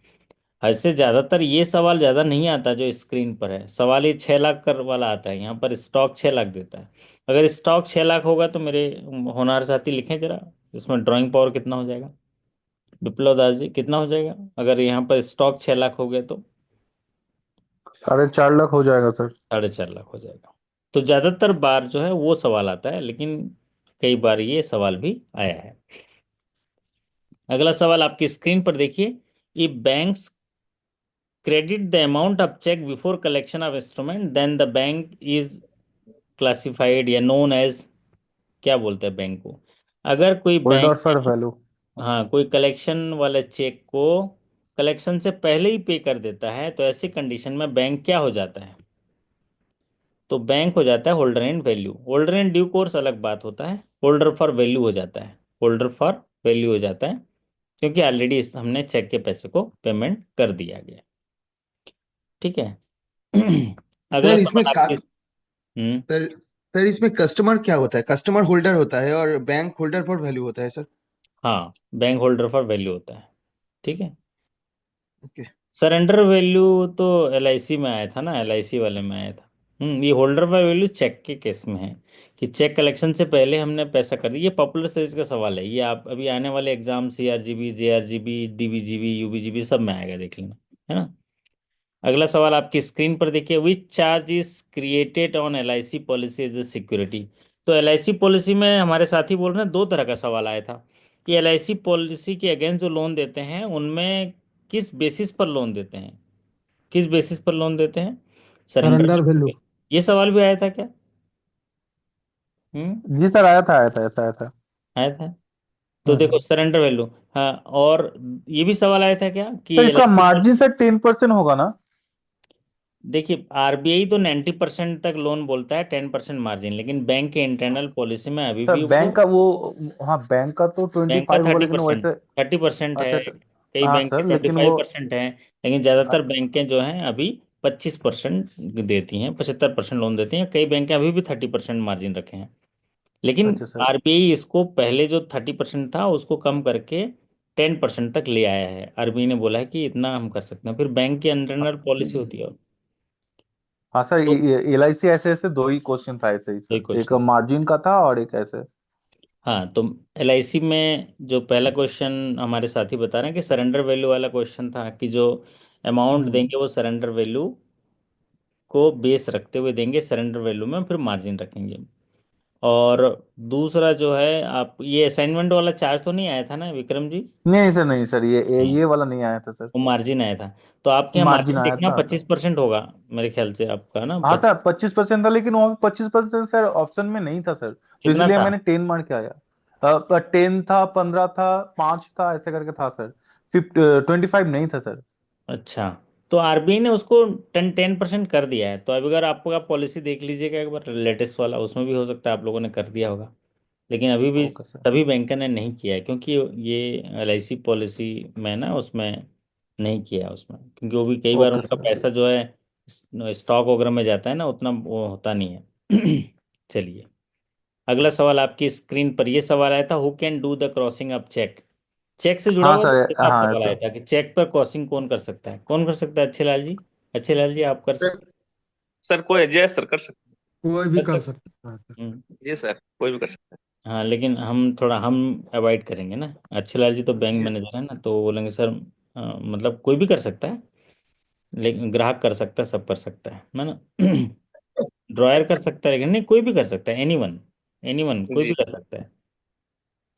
ऐसे ज़्यादातर ये सवाल ज़्यादा नहीं आता जो स्क्रीन पर है, सवाल ये 6 लाख कर वाला आता है, यहाँ पर स्टॉक 6 लाख देता है। अगर स्टॉक 6 लाख होगा तो मेरे होनहार साथी लिखें जरा, इसमें ड्राइंग पावर कितना हो जाएगा? विप्लव दास जी कितना हो जाएगा अगर यहाँ पर स्टॉक 6 लाख हो गए तो? 4.5 लाख हो जाएगा सर। 4.5 लाख हो जाएगा। तो ज्यादातर बार जो है वो सवाल आता है, लेकिन कई बार ये सवाल भी आया है। अगला सवाल आपकी स्क्रीन पर देखिए। ई banks credit the amount of cheque before collection of instrument then the bank is classified या नोन एज, क्या बोलते हैं बैंक को? अगर कोई होल्ड बैंक, और फॉर वैल्यू। हाँ, कोई कलेक्शन वाले चेक को कलेक्शन से पहले ही पे कर देता है, तो ऐसी कंडीशन में बैंक क्या हो जाता है? तो बैंक हो जाता है holder in value. Holder in due course अलग बात होता है, होल्डर फॉर वैल्यू हो जाता है। होल्डर फॉर वैल्यू हो जाता है क्योंकि ऑलरेडी हमने चेक के पैसे को पेमेंट कर दिया गया। ठीक है। अगला सर इसमें सवाल आपके। हम्म। सर सर इसमें कस्टमर क्या होता है? कस्टमर होल्डर होता है और बैंक होल्डर फॉर वैल्यू होता है सर। हाँ, बैंक होल्डर फॉर वैल्यू होता है। ठीक है। ओके। सरेंडर वैल्यू तो LIC में आया था ना, LIC वाले में आया था। ये होल्डर फॉर वैल्यू चेक के केस में है कि चेक कलेक्शन से पहले हमने पैसा कर दिया। ये पॉपुलर सीरीज का सवाल है, ये आप अभी आने वाले exam CRGB, JRGB, DBGB, UBGB सब में आएगा, देख लेना, है ना। अगला सवाल आपकी स्क्रीन पर देखिए। Which charge is created on LIC policy as a security? तो LIC पॉलिसी में हमारे साथी बोल रहे हैं, दो तरह का सवाल आया था कि LIC पॉलिसी के अगेंस्ट जो लोन देते हैं उनमें किस बेसिस पर लोन देते हैं, किस बेसिस पर लोन देते हैं? Surrender surrender value value. पे। ये सवाल भी आया था क्या? हम्म। जी सर, आया था, आया था, ऐसा आया था। आया था। तो देखो सरेंडर वैल्यू। हाँ, और ये भी सवाल आया था क्या कि सर इसका LIC मार्जिन सर 10% होगा ना? देखिए, RBI तो 90% तक लोन बोलता है, 10% मार्जिन, लेकिन बैंक के इंटरनल पॉलिसी में अभी सर भी वो, बैंक का वो, हाँ बैंक का तो ट्वेंटी बैंक का फाइव होगा, थर्टी लेकिन परसेंट वैसे। 30% है। अच्छा अच्छा। कई हाँ बैंक के सर, ट्वेंटी लेकिन फाइव वो। परसेंट है लेकिन ज़्यादातर बैंकें जो हैं अभी 25% देती हैं, 75% लोन देती हैं। कई बैंकें अभी भी 30% मार्जिन रखे हैं। लेकिन अच्छा सर। RBI इसको पहले जो 30% था उसको कम करके 10% तक ले आया है। RBI ने बोला है कि इतना हम कर सकते हैं, फिर बैंक की इंटरनल पॉलिसी होती है। हाँ सर, तो LIC ऐसे ऐसे दो ही क्वेश्चन था ऐसे ही कोई सर, एक क्वेश्चन। मार्जिन का था और एक ऐसे। हाँ, तो LIC में जो पहला क्वेश्चन हमारे साथी बता रहे हैं कि सरेंडर वैल्यू वाला क्वेश्चन था कि जो अमाउंट हम्म। देंगे वो सरेंडर वैल्यू को बेस रखते हुए देंगे, सरेंडर वैल्यू में फिर मार्जिन रखेंगे। और दूसरा जो है, आप ये असाइनमेंट वाला चार्ज तो नहीं आया था ना विक्रम जी? नहीं सर, नहीं सर, हाँ, ये वाला नहीं आया था सर। वो मार्जिन आया था। तो आपके यहाँ मार्जिन मार्जिन आया देखना था। 25% होगा मेरे ख्याल से, आपका ना हाँ 25। सर, 25% था, लेकिन वहाँ 25% सर ऑप्शन में नहीं था सर, तो कितना इसलिए था? मैंने 10 मार के आया। 10 था, 15 था, 5 था, ऐसे करके था सर। 25 नहीं था सर। अच्छा, तो RBI ने उसको 10% कर दिया है। तो अब अगर आपका पॉलिसी देख लीजिएगा एक बार, लेटेस्ट वाला, उसमें भी हो सकता है आप लोगों ने कर दिया होगा, लेकिन अभी भी ओके सर। सभी बैंकों ने नहीं किया है, क्योंकि ये LIC पॉलिसी में ना, उसमें नहीं किया है उसमें, क्योंकि वो भी कई बार ओके उनका सर। पैसा जो है स्टॉक वगैरह में जाता है ना, उतना वो होता नहीं है। चलिए, अगला सवाल आपकी स्क्रीन पर। ये सवाल आया था, who can do the crossing of cheque? Cheque से जुड़ा हाँ हुआ सर, के साथ हाँ सवाल आया तो। था कि चेक पर क्रॉसिंग कौन कर सकता है, कौन कर सकता है? अच्छे लाल जी, अच्छे लाल जी आप कर सर सकते सर कोई जय सर कर सकते कोई भी कर कर सकते सकता है। हम्म। हैं। जी सर, कोई भी कर सकता हाँ, लेकिन हम अवॉइड करेंगे ना। अच्छे लाल जी तो बैंक जी मैनेजर है ना, तो वो बोलेंगे सर मतलब कोई भी कर सकता है, लेकिन ग्राहक कर सकता है, सब कर सकता है ना। ड्रॉयर कर सकता है, लेकिन नहीं, कोई भी कर सकता है, एनीवन, एनीवन कोई भी जी कर सकता है।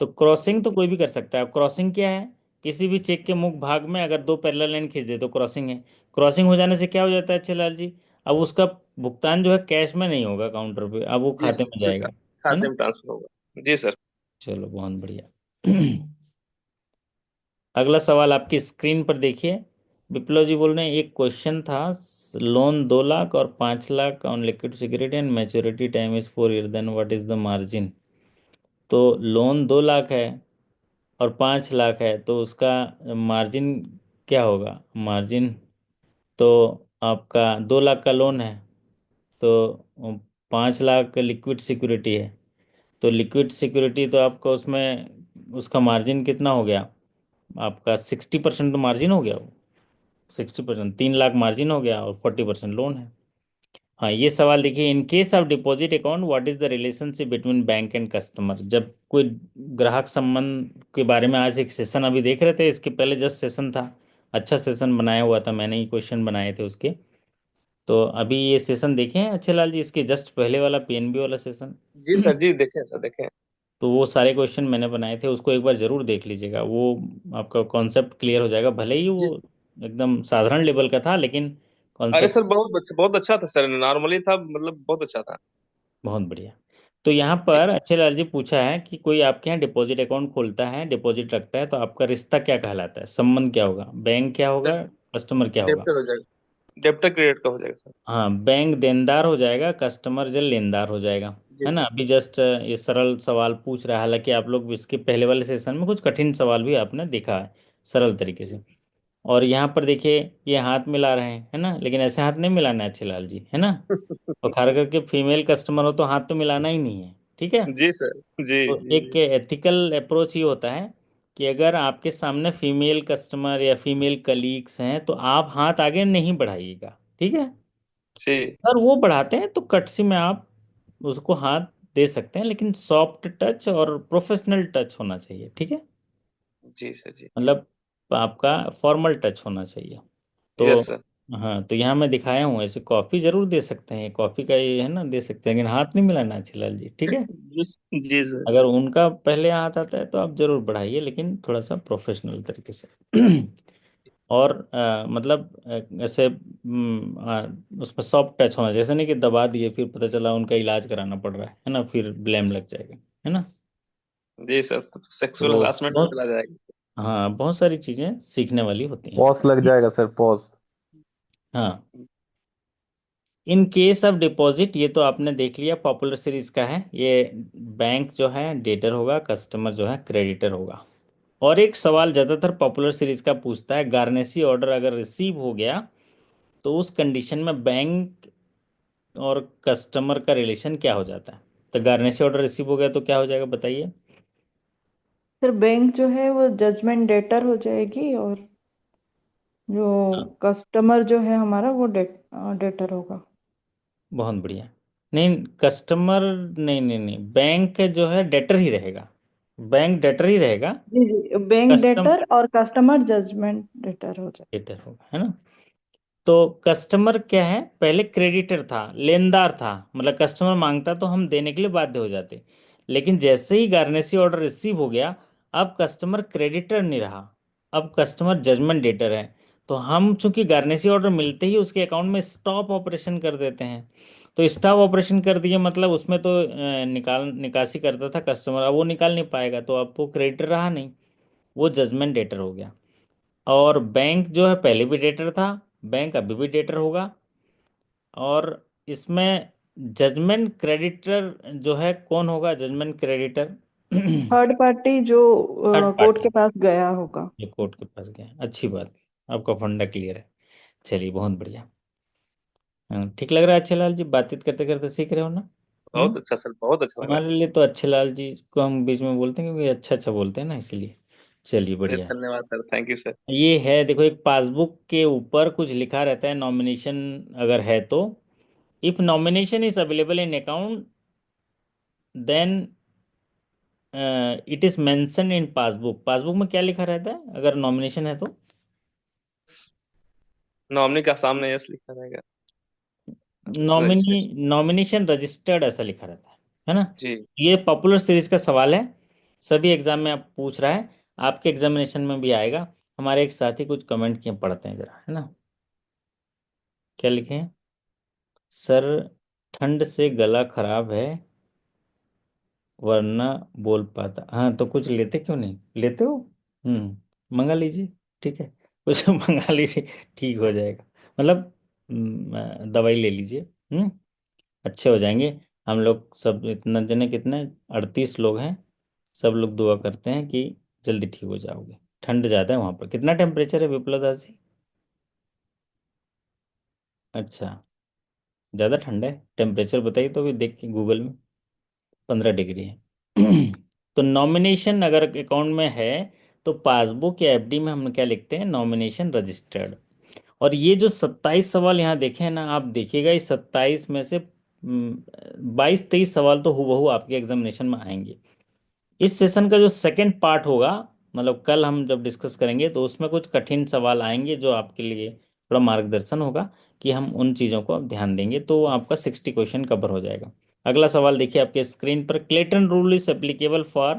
तो क्रॉसिंग तो कोई भी कर सकता है। अब क्रॉसिंग क्या है? किसी भी चेक के मुख भाग में अगर दो पैरेलल लाइन खींच दे तो क्रॉसिंग है। क्रॉसिंग हो जाने से क्या हो जाता है अच्छे लाल जी? अब उसका भुगतान जो है कैश में नहीं होगा काउंटर पे, अब वो जी खाते सर, में सीधा जाएगा, है खाते ना। में ट्रांसफर होगा। जी सर। चलो बहुत बढ़िया। अगला सवाल आपकी स्क्रीन पर देखिए। विप्लव जी बोल रहे हैं एक क्वेश्चन था, लोन 2 लाख और 5 lakh on liquid security and maturity time is 4 year, then what is the margin. तो लोन 2 लाख है और 5 लाख है, तो उसका मार्जिन क्या होगा? मार्जिन तो आपका 2 लाख का लोन है, तो 5 लाख लिक्विड सिक्योरिटी है, तो लिक्विड सिक्योरिटी तो आपका उसमें उसका मार्जिन कितना हो गया? आपका 60% तो मार्जिन हो गया वो। 60%, 3 लाख मार्जिन हो गया और 40% लोन है। हाँ, ये सवाल देखिए, in case of deposit account what is the relationship between bank and customer. जब कोई ग्राहक संबंध के बारे में आज एक सेशन अभी देख रहे थे, इसके पहले जस्ट सेशन था, अच्छा सेशन बनाया हुआ था, मैंने ही क्वेश्चन बनाए थे उसके। तो अभी ये सेशन देखे हैं अच्छे लाल जी, इसके जस्ट पहले वाला पीएनबी वाला सेशन। जी सर, जी देखें सर, देखें। तो वो सारे क्वेश्चन मैंने बनाए थे, उसको एक बार जरूर देख लीजिएगा, वो आपका कॉन्सेप्ट क्लियर हो जाएगा। भले ही जी। वो एकदम साधारण लेवल का था, लेकिन अरे कॉन्सेप्ट सर, बहुत अच्छा था सर, नॉर्मली था, मतलब बहुत अच्छा था। बहुत बढ़िया। तो यहाँ जी। पर अच्छे लाल जी पूछा है कि कोई आपके यहाँ डिपॉजिट अकाउंट खोलता है, डिपॉजिट रखता है, तो आपका रिश्ता क्या कहलाता है, संबंध क्या होगा, बैंक क्या सर, होगा, कस्टमर क्या होगा? डेप्टर हो जाएगा, डेप्टर क्रेडिट का हो जाएगा सर। हाँ, बैंक देनदार हो जाएगा, कस्टमर जो लेनदार हो जाएगा, जी है ना। सर। अभी जस्ट ये सरल सवाल पूछ रहा है, हालांकि आप लोग इसके पहले वाले सेशन में कुछ कठिन सवाल भी आपने देखा है सरल तरीके से। और यहाँ पर देखिए, ये हाथ मिला रहे हैं, है ना, लेकिन ऐसे हाथ नहीं मिलाना है अच्छे लाल जी, है ना। और खास करके फीमेल कस्टमर हो तो हाथ तो मिलाना ही नहीं है, ठीक है। जी सर। जी तो जी एक एथिकल अप्रोच ये होता है कि अगर आपके सामने फीमेल कस्टमर या फीमेल कलीग्स हैं तो आप हाथ आगे नहीं बढ़ाइएगा, ठीक है। जी। अगर वो बढ़ाते हैं तो कटसी में आप उसको हाथ दे सकते हैं, लेकिन सॉफ्ट टच और प्रोफेशनल टच होना चाहिए, ठीक है। जी सर। जी। मतलब आपका फॉर्मल टच होना चाहिए। तो यस सर। हाँ, तो यहाँ मैं दिखाया हूँ, ऐसे कॉफ़ी जरूर दे सकते हैं, कॉफ़ी का ये है ना, दे सकते हैं, लेकिन हाथ नहीं मिलाना है चिलाल जी, ठीक है। जी सर। अगर उनका पहले हाथ आता है तो आप जरूर बढ़ाइए, लेकिन थोड़ा सा प्रोफेशनल तरीके से। और मतलब ऐसे उसमें सॉफ्ट टच होना, जैसे नहीं कि दबा दिए फिर पता चला उनका इलाज कराना पड़ रहा है ना, फिर ब्लेम लग जाएगा, है ना। जी सर, तो सेक्सुअल तो हरासमेंट में बहुत, चला जाएगा। हाँ, बहुत सारी चीज़ें सीखने वाली होती हैं। पॉज लग जाएगा सर, पॉज। हाँ, इन केस ऑफ डिपॉजिट, ये तो आपने देख लिया, पॉपुलर सीरीज का है ये। बैंक जो है डेटर होगा, कस्टमर जो है क्रेडिटर होगा। और एक सवाल ज्यादातर पॉपुलर सीरीज का पूछता है, गार्नेसी ऑर्डर अगर रिसीव हो गया तो उस कंडीशन में बैंक और कस्टमर का रिलेशन क्या हो जाता है। तो गार्नेसी ऑर्डर रिसीव हो गया तो क्या हो जाएगा बताइए। फिर बैंक जो है वो जजमेंट डेटर हो जाएगी, और जो हाँ, कस्टमर जो है हमारा वो डेटर होगा। बहुत बढ़िया। नहीं, कस्टमर, नहीं नहीं नहीं, बैंक जो है डेटर ही रहेगा, बैंक डेटर ही रहेगा। जी जी, बैंक कस्टम डेटर और कस्टमर जजमेंट डेटर हो जाए। डेटर होगा, है ना। तो कस्टमर क्या है, पहले क्रेडिटर था, लेनदार था, मतलब कस्टमर मांगता तो हम देने के लिए बाध्य हो जाते। लेकिन जैसे ही गार्नेसी ऑर्डर रिसीव हो गया, अब कस्टमर क्रेडिटर नहीं रहा, अब कस्टमर जजमेंट डेटर है। तो हम चूंकि गार्नेसी ऑर्डर मिलते ही उसके अकाउंट में स्टॉप ऑपरेशन कर देते हैं। तो स्टॉप ऑपरेशन कर दिए मतलब उसमें तो निकासी करता था कस्टमर, अब वो निकाल नहीं पाएगा, तो अब वो क्रेडिटर रहा नहीं, वो जजमेंट डेटर हो गया। और बैंक जो है पहले भी डेटर था, बैंक अभी भी डेटर होगा। और इसमें जजमेंट क्रेडिटर जो है कौन होगा, जजमेंट क्रेडिटर? थर्ड पार्टी जो थर्ड कोर्ट के पार्टी, पास गया होगा। जो कोर्ट के पास गया, अच्छी बात है, आपका फंडा क्लियर है। चलिए बहुत बढ़िया। हाँ, ठीक लग रहा है अच्छे लाल जी, बातचीत करते करते सीख रहे हो ना। बहुत अच्छा सर, बहुत अच्छा लग रहा हमारे लिए तो अच्छे लाल जी को हम बीच में बोलते हैं क्योंकि अच्छा अच्छा बोलते हैं ना, इसलिए। चलिए है। बढ़िया। धन्यवाद सर, थैंक यू सर। ये है, देखो एक पासबुक के ऊपर कुछ लिखा रहता है, नॉमिनेशन अगर है तो, if nomination is available in account then it is mention in passbook. Passbook में क्या लिखा रहता है अगर नॉमिनेशन है तो? नॉमिनी का सामने यस लिखा रहेगा। Nominee, registration. नॉमिनेशन रजिस्टर्ड ऐसा लिखा रहता है ना? जी। ये पॉपुलर सीरीज का सवाल है, सभी एग्जाम में आप पूछ रहा है, आपके एग्जामिनेशन में भी आएगा। हमारे एक साथी कुछ कमेंट किए, पढ़ते हैं जरा, है ना? क्या लिखे हैं? सर, ठंड से गला खराब है, वरना बोल पाता। हाँ, तो कुछ लेते क्यों नहीं? लेते हो? मंगा लीजिए, ठीक है, कुछ मंगा लीजिए, ठीक हो जाएगा। मतलब दवाई ले लीजिए, अच्छे हो जाएंगे। हम लोग सब इतना जने, कितने, 38 लोग हैं, सब लोग दुआ करते हैं कि जल्दी ठीक हो जाओगे। ठंड ज़्यादा है वहाँ पर। कितना टेम्परेचर है विप्लव दास जी? अच्छा, ज़्यादा ठंड है? टेम्परेचर बताइए तो, भी देख के गूगल में। 15 डिग्री है। तो नॉमिनेशन अगर अकाउंट में है तो पासबुक या एफडी में हम क्या लिखते हैं? Nomination registered. और ये जो 27 सवाल यहाँ देखे हैं ना, आप देखिएगा इस 27 में से 22-23 सवाल तो हूबहू आपके एग्जामिनेशन में आएंगे। इस सेशन का जो सेकंड पार्ट होगा, मतलब कल हम जब डिस्कस करेंगे, तो उसमें कुछ कठिन सवाल आएंगे जो आपके लिए थोड़ा मार्गदर्शन होगा कि हम उन चीज़ों को अब ध्यान देंगे, तो आपका 60 क्वेश्चन कवर हो जाएगा। अगला सवाल देखिए आपके स्क्रीन पर। Clayton rule is applicable for.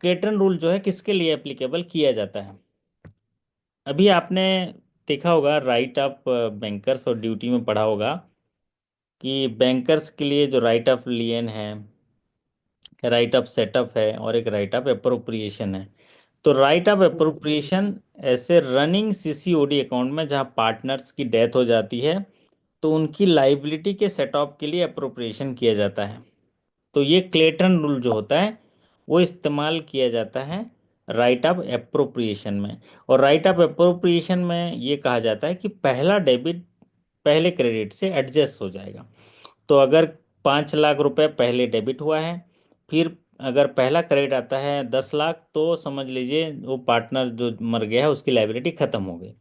Clayton rule जो है किसके लिए एप्लीकेबल किया जाता है? अभी आपने देखा होगा, राइट ऑफ बैंकर्स और ड्यूटी में पढ़ा होगा कि बैंकर्स के लिए जो राइट ऑफ लियन है, राइट ऑफ सेटअप है, और एक राइट ऑफ अप्रोप्रिएशन है। तो राइट ऑफ अप्रोप्रिएशन ऐसे रनिंग सीसीओडी अकाउंट में जहां पार्टनर्स की डेथ हो जाती है, तो उनकी लाइबिलिटी के सेट ऑफ के लिए अप्रोप्रिएशन किया जाता है। तो ये क्लेटन रूल जो होता है वो इस्तेमाल किया जाता है राइट ऑफ अप्रोप्रिएशन में। और राइट ऑफ अप्रोप्रिएशन में ये कहा जाता है कि पहला डेबिट पहले क्रेडिट से एडजस्ट हो जाएगा। तो अगर 5 लाख रुपए पहले डेबिट हुआ है, फिर अगर पहला क्रेडिट आता है 10 लाख, तो समझ लीजिए वो पार्टनर जो मर गया है उसकी लाइबिलिटी खत्म हो गई।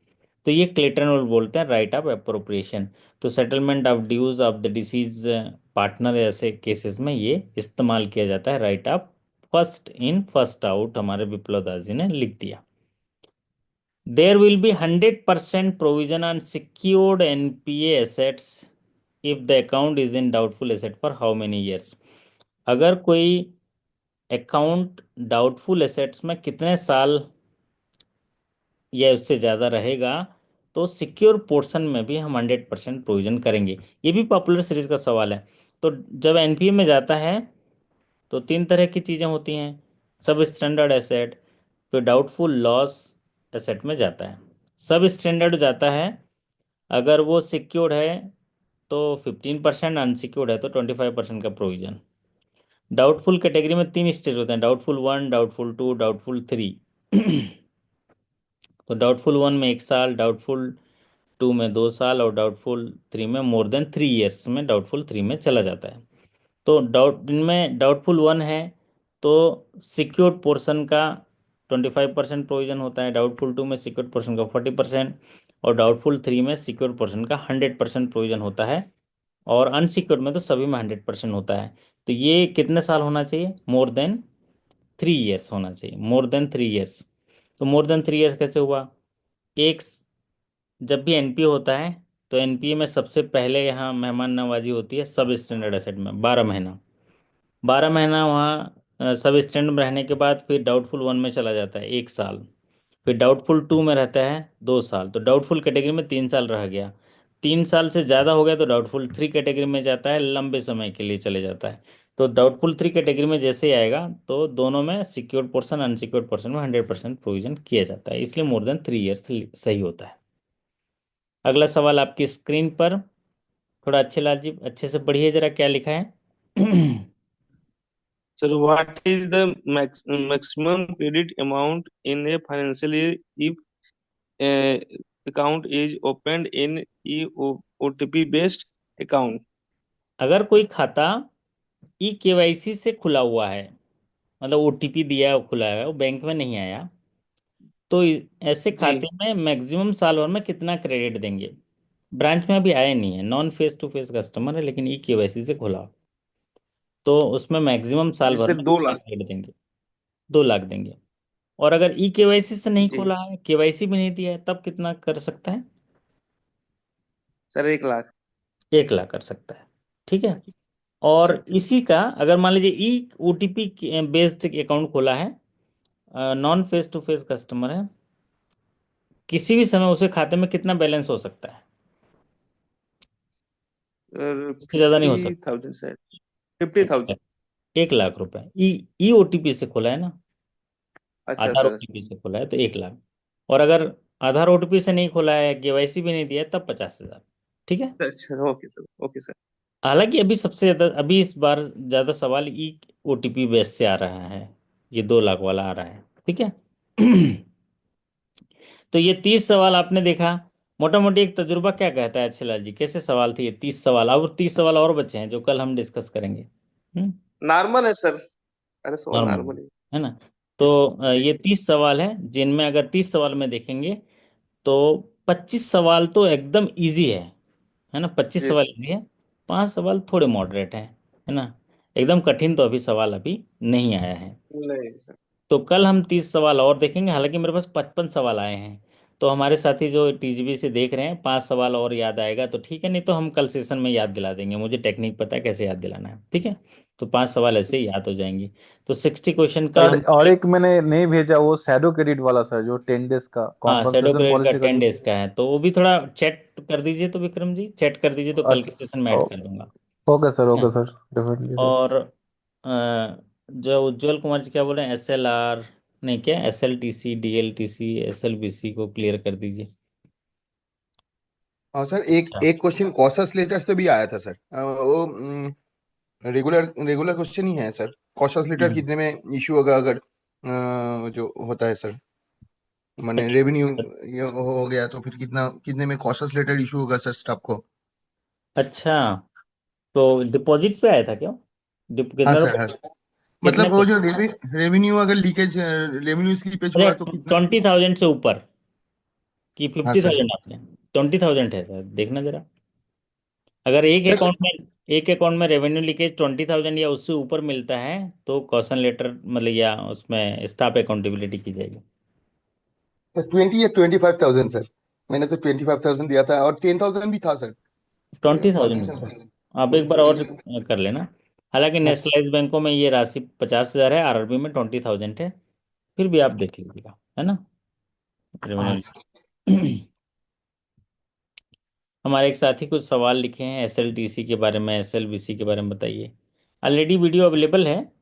तो ये क्लेटन रूल बोलते हैं राइट ऑफ अप्रोप्रिएशन। तो settlement of dues of the deceased partner, ऐसे केसेस में ये इस्तेमाल किया जाता है right off first in first out. हमारे विप्लव दास जी ने लिख दिया। There will be 100% provision on secured NPA assets if the account is in doubtful asset for how many years. अगर कोई अकाउंट डाउटफुल एसेट्स में कितने साल या उससे ज़्यादा रहेगा, तो सिक्योर पोर्शन में भी हम 100% प्रोविजन करेंगे। ये भी पॉपुलर सीरीज का सवाल है। तो जब एनपीए में जाता है तो तीन तरह की चीज़ें होती हैं। सब स्टैंडर्ड एसेट, फिर डाउटफुल लॉस एसेट में जाता है। सब स्टैंडर्ड जाता है अगर वो सिक्योर्ड है तो 15%, अनसिक्योर्ड है तो 25% का प्रोविजन। डाउटफुल कैटेगरी में 3 स्टेज होते हैं, डाउटफुल 1, डाउटफुल 2, डाउटफुल 3। तो डाउटफुल 1 में 1 साल, डाउटफुल 2 में 2 साल, और डाउटफुल 3 में मोर देन 3 ईयर्स में डाउटफुल 3 में चला जाता है। तो इनमें डाउटफुल 1 है तो सिक्योर्ड पोर्शन का 25% प्रोविजन होता है, डाउटफुल 2 में सिक्योर्ड पोर्शन का 40%, और डाउटफुल 3 में सिक्योर्ड पोर्शन का 100% प्रोविजन होता है। और अनसिक्योर्ड में तो सभी में 100% होता है। तो ये कितने साल होना चाहिए? मोर देन 3 ईयर्स होना चाहिए, मोर देन 3 ईयर्स। तो मोर देन 3 ईयर्स कैसे हुआ? एक, जब भी एनपीए होता है तो एनपीए में सबसे पहले यहाँ मेहमान नवाजी होती है सब स्टैंडर्ड एसेट में 12 महीना। 12 महीना वहाँ सब स्टैंडर्ड में रहने के बाद फिर डाउटफुल 1 में चला जाता है 1 साल। फिर डाउटफुल 2 में रहता है 2 साल। तो डाउटफुल कैटेगरी में 3 साल रह गया। 3 साल से ज़्यादा हो गया तो डाउटफुल 3 कैटेगरी में जाता है, लंबे समय के लिए चले जाता है। तो डाउटफुल 3 कैटेगरी में जैसे ही आएगा तो दोनों में सिक्योर्ड पोर्शन अनसिक्योर्ड पोर्शन में 100% प्रोविजन किया जाता है, इसलिए मोर देन 3 ईयर्स सही होता है। अगला सवाल आपकी स्क्रीन पर, थोड़ा अच्छे लाल जी अच्छे से पढ़िए जरा क्या लिखा है। So what is the maximum credit amount in a financial year if a account is opened in OTP based account? अगर कोई खाता ई केवाईसी से खुला हुआ है, मतलब ओटीपी दिया खुला है, वो बैंक में नहीं आया, तो ऐसे खाते जी। में मैक्सिमम साल भर में कितना क्रेडिट देंगे? ब्रांच में अभी आया नहीं है, non face to face customer है, लेकिन ई केवाईसी से खुला। तो उसमें मैक्सिमम साल भर जिससे में 2 लाख। 2 लाख देंगे। 2 लाख देंगे। और अगर ई केवाईसी से नहीं जी खोला है, केवाईसी भी नहीं दिया है, तब कितना कर सकता है? सर, 1 लाख। 1 लाख कर सकता है। ठीक है। और ठीक। इसी का अगर मान लीजिए ई ओटीपी बेस्ड अकाउंट खोला है, non face to face customer है, किसी भी समय उसे खाते में कितना बैलेंस हो सकता है? उससे ज्यादा नहीं हो फिफ्टी सकता। Thousand sir. 50,000। 1 लाख रुपए ई ई ओटीपी से खोला है ना, अच्छा आधार सर। ओटीपी से खोला है तो 1 लाख। और अगर आधार ओटीपी से नहीं खोला है, केवाईसी भी नहीं दिया है, तब 50,000। ठीक है। अच्छा, ओके सर, ओके सर। हालांकि अभी सबसे ज्यादा, अभी इस बार ज्यादा सवाल ई ओटीपी बेस से आ रहा है। ये 2 लाख वाला आ रहा है। ठीक है। तो ये 30 सवाल आपने देखा। मोटा मोटी एक तजुर्बा क्या कहता है अच्छे लाल जी, कैसे सवाल थे ये 30 सवाल? और 30 सवाल और बचे हैं जो कल हम डिस्कस करेंगे। नॉर्मल है सर। अरे सवाल नॉर्मल नॉर्मल ही। है ना? तो जी जी। ये 30 सवाल हैं, जिनमें अगर 30 सवाल में देखेंगे तो 25 सवाल तो एकदम इजी है ना? पच्चीस जी सवाल सर। इजी है। 5 सवाल थोड़े मॉडरेट हैं, है ना? एकदम कठिन तो अभी सवाल अभी नहीं आया है। नहीं सर। तो कल हम 30 सवाल और देखेंगे। हालांकि मेरे पास 55 सवाल आए हैं। तो हमारे साथी जो टीजीबी से देख रहे हैं, 5 सवाल और याद आएगा तो ठीक है, नहीं तो हम कल सेशन में याद दिला देंगे। मुझे टेक्निक पता है कैसे याद दिलाना है। ठीक है। तो 5 सवाल ऐसे ही याद हो जाएंगे। तो 60 क्वेश्चन कल सर हम। और एक मैंने नहीं भेजा, वो शैडो क्रेडिट वाला सर, जो 10 डेज का हाँ, शैडो कॉम्पनसेशन क्रेडिट का पॉलिसी का 10 डेज जो। का है, तो वो भी थोड़ा चैट कर दीजिए तो विक्रम जी, चैट कर दीजिए तो कल के सेशन में अच्छा। ऐड कर दूंगा। ओके सर, है ओके ना? Sir, definitely sir. और जो उज्जवल कुमार जी क्या बोल रहे हैं, SLR, नहीं क्या, SLTC, DLTC, SLBC को क्लियर कर दीजिए। और सर एक अच्छा। एक क्वेश्चन कॉशस लेटर से भी आया था सर। वो रेगुलर रेगुलर क्वेश्चन ही है सर। कॉशस लेटर हम्म। कितने में इशू होगा अगर जो होता है सर, माने अच्छा। रेवेन्यू ये हो गया तो फिर कितना कितने में कॉशस लेटर इशू होगा सर स्टाफ को। अच्छा, तो डिपॉजिट पे आया था क्या? हाँ कितना सर, रुपए? हाँ। कितने मतलब वो पे? जो रेवेन्यू अगर लीकेज रेवेन्यू स्लीपेज अच्छा, हुआ तो कितना। 20,000 से ऊपर कि हाँ 50,000? सर। आपने 20,000 है सर, देखना जरा। अगर एक सर अकाउंट में, एक अकाउंट में रेवेन्यू लीकेज 20,000 या उससे ऊपर मिलता है, तो कॉशन लेटर मतलब या उसमें स्टाफ अकाउंटेबिलिटी की जाएगी। 20 या 25,000 सर। मैंने तो 25,000 दिया था और 10,000 भी था सर। 20,000 कंसेशन था। आप एक बार और कर लेना। हालांकि हाँ सर। नेशनलाइज बैंकों में ये राशि 50,000 है, आरआरबी में 20,000 है। फिर भी आप देख लीजिएगा, है ना? हाँ रेवेन्यू। सर। हमारे एक साथी कुछ सवाल लिखे हैं SLTC के बारे में, SLBC के बारे में बताइए। ऑलरेडी वीडियो अवेलेबल है,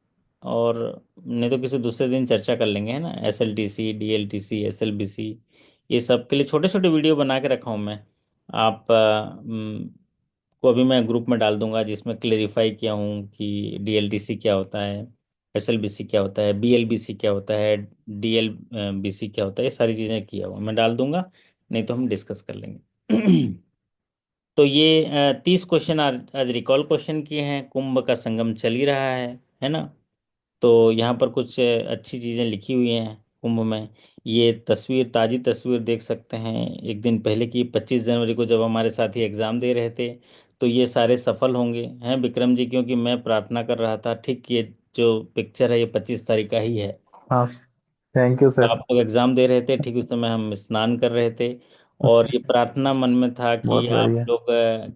और नहीं तो किसी दूसरे दिन चर्चा कर लेंगे, है ना? SLTC, DLTC, SLBC, ये सब के लिए छोटे छोटे वीडियो बना के रखा हूँ मैं। आप को अभी मैं ग्रुप में डाल दूंगा, जिसमें क्लेरिफाई किया हूँ कि DLTC क्या होता है, SLBC क्या होता है, BLBC क्या होता है, DLBC क्या होता है, ये सारी चीज़ें किया हुआ मैं डाल दूंगा। नहीं तो हम डिस्कस कर लेंगे। तो ये 30 क्वेश्चन आज आज रिकॉल क्वेश्चन किए हैं। कुंभ का संगम चल ही रहा है ना? तो यहाँ पर कुछ अच्छी चीज़ें लिखी हुई हैं कुंभ में। ये तस्वीर, ताज़ी तस्वीर देख सकते हैं, एक दिन पहले की, 25 जनवरी को, जब हमारे साथी एग्ज़ाम दे रहे थे। तो ये सारे सफल होंगे हैं विक्रम जी, क्योंकि मैं प्रार्थना कर रहा था, ठीक ये जो पिक्चर है ये 25 तारीख का ही है। हाँ, थैंक यू सर। आप लोग एग्जाम दे रहे थे, ठीक उस समय हम स्नान कर रहे थे। और ये प्रार्थना मन में था कि बहुत आप बढ़िया। लोग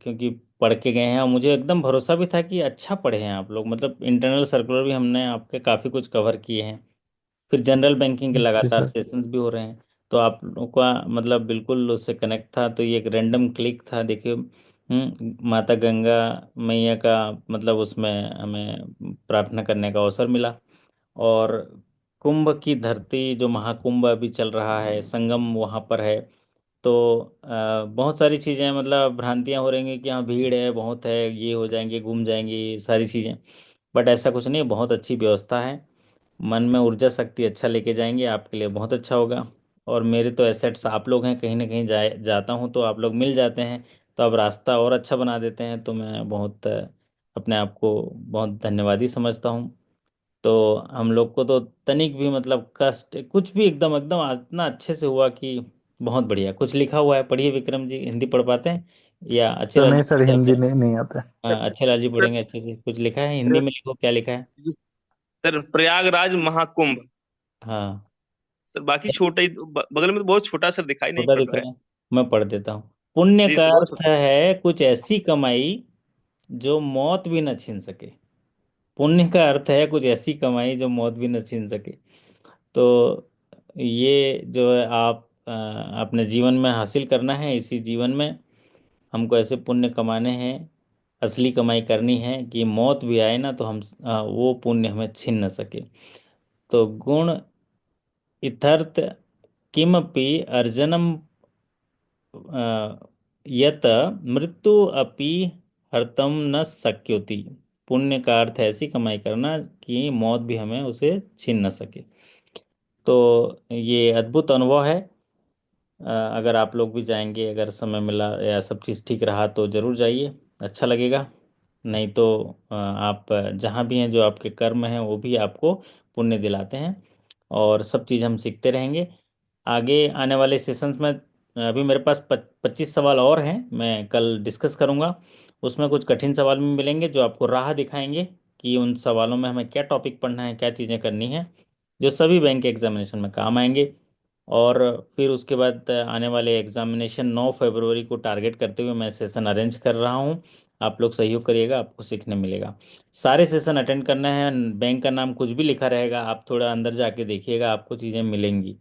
क्योंकि पढ़ के गए हैं, और मुझे एकदम भरोसा भी था कि अच्छा पढ़े हैं आप लोग। मतलब इंटरनल सर्कुलर भी हमने आपके काफ़ी कुछ कवर किए हैं। फिर जनरल बैंकिंग के जी लगातार सर। सेशंस भी हो रहे हैं। तो आप लोगों का मतलब बिल्कुल उससे कनेक्ट था। तो ये एक रैंडम क्लिक था, देखिए। माता गंगा मैया का मतलब उसमें हमें प्रार्थना करने का अवसर मिला। और कुंभ की धरती, जो महाकुंभ अभी चल रहा है, संगम वहाँ पर है। तो बहुत सारी चीज़ें, मतलब भ्रांतियाँ हो रही हैं कि हाँ भीड़ है, बहुत है, ये हो जाएंगे, घूम जाएंगे, ये सारी चीज़ें। बट ऐसा कुछ नहीं, बहुत अच्छी व्यवस्था है। मन में ऊर्जा शक्ति अच्छा लेके जाएंगे, आपके लिए बहुत अच्छा होगा। और मेरे तो एसेट्स आप लोग हैं, कहीं ना कहीं जाता हूँ तो आप लोग मिल जाते हैं। तो अब रास्ता और अच्छा बना देते हैं, तो मैं बहुत अपने आप को बहुत धन्यवादी समझता हूँ। तो हम लोग को तो तनिक भी मतलब कष्ट कुछ भी, एकदम एकदम इतना अच्छे से हुआ कि बहुत बढ़िया। कुछ लिखा हुआ है, पढ़िए विक्रम जी, हिंदी पढ़ पाते हैं? या अच्छे सर लाल जी नहीं सर, पढ़ेंगे हिंदी आप? नहीं आता है। हाँ, अच्छे लाल जी पढ़ेंगे अच्छे से। कुछ लिखा है हिंदी में, लिखो क्या लिखा है। सर प्रयागराज महाकुंभ। हाँ, सर बाकी छोटा ही बगल में तो बहुत छोटा सर दिखाई नहीं छोटा पड़ दिख रहा है। रहा है, मैं पढ़ देता हूँ। पुण्य जी का सर बहुत अर्थ छोटा। है कुछ ऐसी कमाई जो मौत भी न छीन सके। पुण्य का अर्थ है कुछ ऐसी कमाई जो मौत भी न छीन सके। तो ये जो है आप अपने जीवन में हासिल करना है, इसी जीवन में हमको ऐसे पुण्य कमाने हैं, असली कमाई करनी है कि मौत भी आए ना तो हम वो पुण्य हमें छीन न सके। तो गुण इतर्थ किमपि अर्जनम यत मृत्यु अपि हर्तम न शक्योति। पुण्य का अर्थ है ऐसी कमाई करना कि मौत भी हमें उसे छीन न सके। तो ये अद्भुत अनुभव है। अगर आप लोग भी जाएंगे, अगर समय मिला या सब चीज़ ठीक रहा तो ज़रूर जाइए, अच्छा लगेगा। नहीं तो आप जहाँ भी हैं, जो आपके कर्म हैं वो भी आपको पुण्य दिलाते हैं, और सब चीज़ हम सीखते रहेंगे। आगे आने वाले सेशंस में अभी मेरे पास 25 सवाल और हैं, मैं कल डिस्कस करूंगा। उसमें कुछ कठिन सवाल भी मिलेंगे जो आपको राह दिखाएंगे कि उन सवालों में हमें क्या टॉपिक पढ़ना है, क्या चीज़ें करनी है, जो सभी बैंक के एग्जामिनेशन में काम आएंगे। और फिर उसके बाद आने वाले एग्जामिनेशन 9 फरवरी को टारगेट करते हुए मैं सेशन अरेंज कर रहा हूँ। आप लोग सहयोग करिएगा, आपको सीखने मिलेगा। सारे सेशन अटेंड करना है। बैंक का नाम कुछ भी लिखा रहेगा, आप थोड़ा अंदर जाके देखिएगा, आपको चीज़ें मिलेंगी।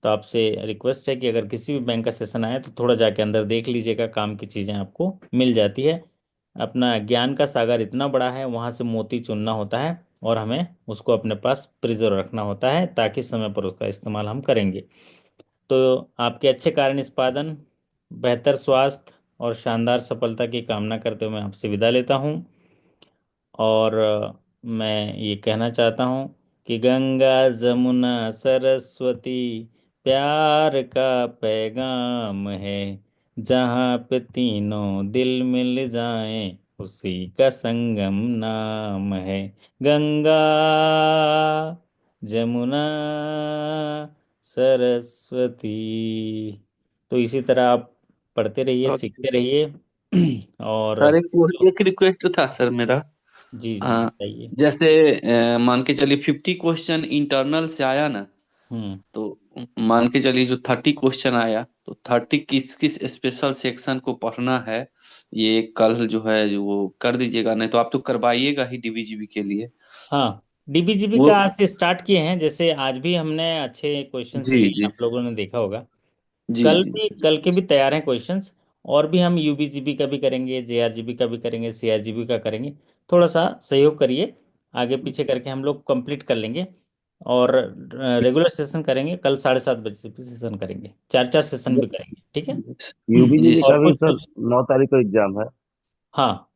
तो आपसे रिक्वेस्ट है कि अगर किसी भी बैंक का सेशन आए तो थोड़ा जाके अंदर देख लीजिएगा, काम की चीज़ें आपको मिल जाती है। अपना ज्ञान का सागर इतना बड़ा है, वहाँ से मोती चुनना होता है और हमें उसको अपने पास प्रिजर्व रखना होता है, ताकि समय पर उसका इस्तेमाल हम करेंगे। तो आपके अच्छे कार्य निष्पादन, बेहतर स्वास्थ्य और शानदार सफलता की कामना करते हुए मैं आपसे विदा लेता हूँ। और मैं ये कहना चाहता हूँ कि गंगा जमुना सरस्वती प्यार का पैगाम है। जहाँ पे तीनों दिल मिल जाएं उसी का संगम नाम है। गंगा जमुना सरस्वती। तो इसी तरह आप पढ़ते रहिए, अच्छा सीखते रहिए। और सर एक रिक्वेस्ट था सर मेरा। जी जी हाँ, बताइए। जैसे मान के चलिए 50 क्वेश्चन इंटरनल से आया ना, हम्म। तो मान के चलिए जो 30 क्वेश्चन आया, तो 30 किस किस स्पेशल सेक्शन को पढ़ना है, ये कल जो है जो वो कर दीजिएगा, नहीं तो आप तो करवाइएगा ही डीबीजीबी के लिए। हाँ, डीबीजीबी वो का आज से स्टार्ट किए हैं। जैसे आज भी हमने अच्छे क्वेश्चंस जी लिए हैं, जी आप लोगों ने देखा होगा। जी कल जी। भी, कल के भी तैयार हैं क्वेश्चंस। और भी हम यूबीजीबी का भी करेंगे, जेआरजीबी का भी करेंगे, सीआरजीबी का करेंगे। थोड़ा सा सहयोग करिए, आगे पीछे करके हम लोग कंप्लीट कर लेंगे। और रेगुलर सेशन करेंगे, कल 7:30 बजे से भी सेशन करेंगे, चार चार सेशन भी करेंगे, ठीक है। जी यूबीजीबी सर। का और भी कुछ सर कुछ 9 तारीख को एग्जाम है। हाँ,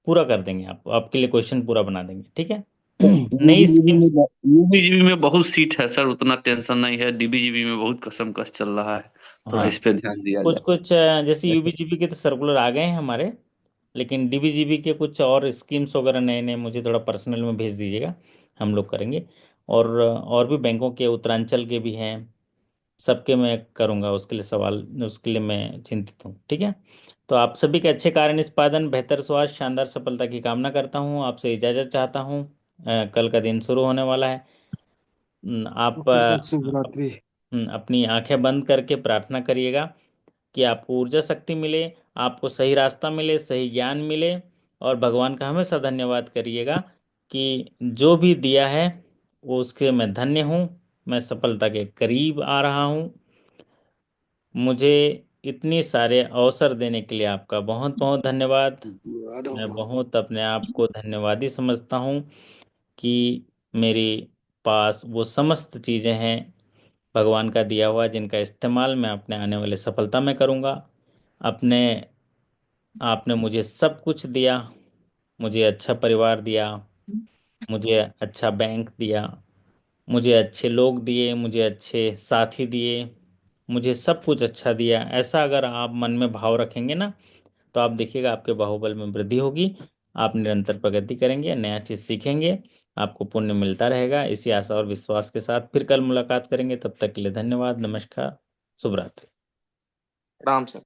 पूरा कर देंगे, आप आपके लिए क्वेश्चन पूरा बना देंगे, ठीक है। नई यूबीजीबी स्कीम्स। में यूबीजीबी में बहुत सीट है सर, उतना टेंशन नहीं है। डीबीजीबी में बहुत कसमकस चल रहा है, थोड़ा हाँ, इस पे ध्यान दिया कुछ जाए। कुछ जैसे यूबीजीबी के तो सर्कुलर आ गए हैं हमारे, लेकिन डीबीजीबी के कुछ और स्कीम्स वगैरह नए नए मुझे थोड़ा पर्सनल में भेज दीजिएगा, हम लोग करेंगे। और भी बैंकों के, उत्तरांचल के भी हैं, सबके मैं करूँगा। उसके लिए सवाल, उसके लिए मैं चिंतित हूँ, ठीक है। तो आप सभी के अच्छे कार्य निष्पादन, बेहतर स्वास्थ्य, शानदार सफलता की कामना करता हूँ। आपसे इजाज़त चाहता हूँ। कल का दिन शुरू होने वाला है। आप ओके सर, शुभ रात्रि। अपनी आंखें बंद करके प्रार्थना करिएगा कि आपको ऊर्जा शक्ति मिले, आपको सही रास्ता मिले, सही ज्ञान मिले। और भगवान का हमेशा धन्यवाद करिएगा कि जो भी दिया है वो उसके मैं धन्य हूँ, मैं सफलता के करीब आ रहा हूँ। मुझे इतनी सारे अवसर देने के लिए आपका बहुत बहुत धन्यवाद। मैं बहुत अपने आप को धन्यवादी समझता हूँ कि मेरे पास वो समस्त चीज़ें हैं भगवान का दिया हुआ, जिनका इस्तेमाल मैं अपने आने वाले सफलता में करूँगा। अपने आपने मुझे सब कुछ दिया, मुझे अच्छा परिवार दिया, मुझे अच्छा बैंक दिया, मुझे अच्छे लोग दिए, मुझे अच्छे साथी दिए, मुझे सब कुछ अच्छा दिया। ऐसा अगर आप मन में भाव रखेंगे ना, तो आप देखिएगा आपके बाहुबल में वृद्धि होगी। आप निरंतर प्रगति करेंगे, नया चीज़ सीखेंगे, आपको पुण्य मिलता रहेगा। इसी आशा और विश्वास के साथ फिर कल मुलाकात करेंगे। तब तक के लिए धन्यवाद, नमस्कार, शुभ रात्रि। राम सर।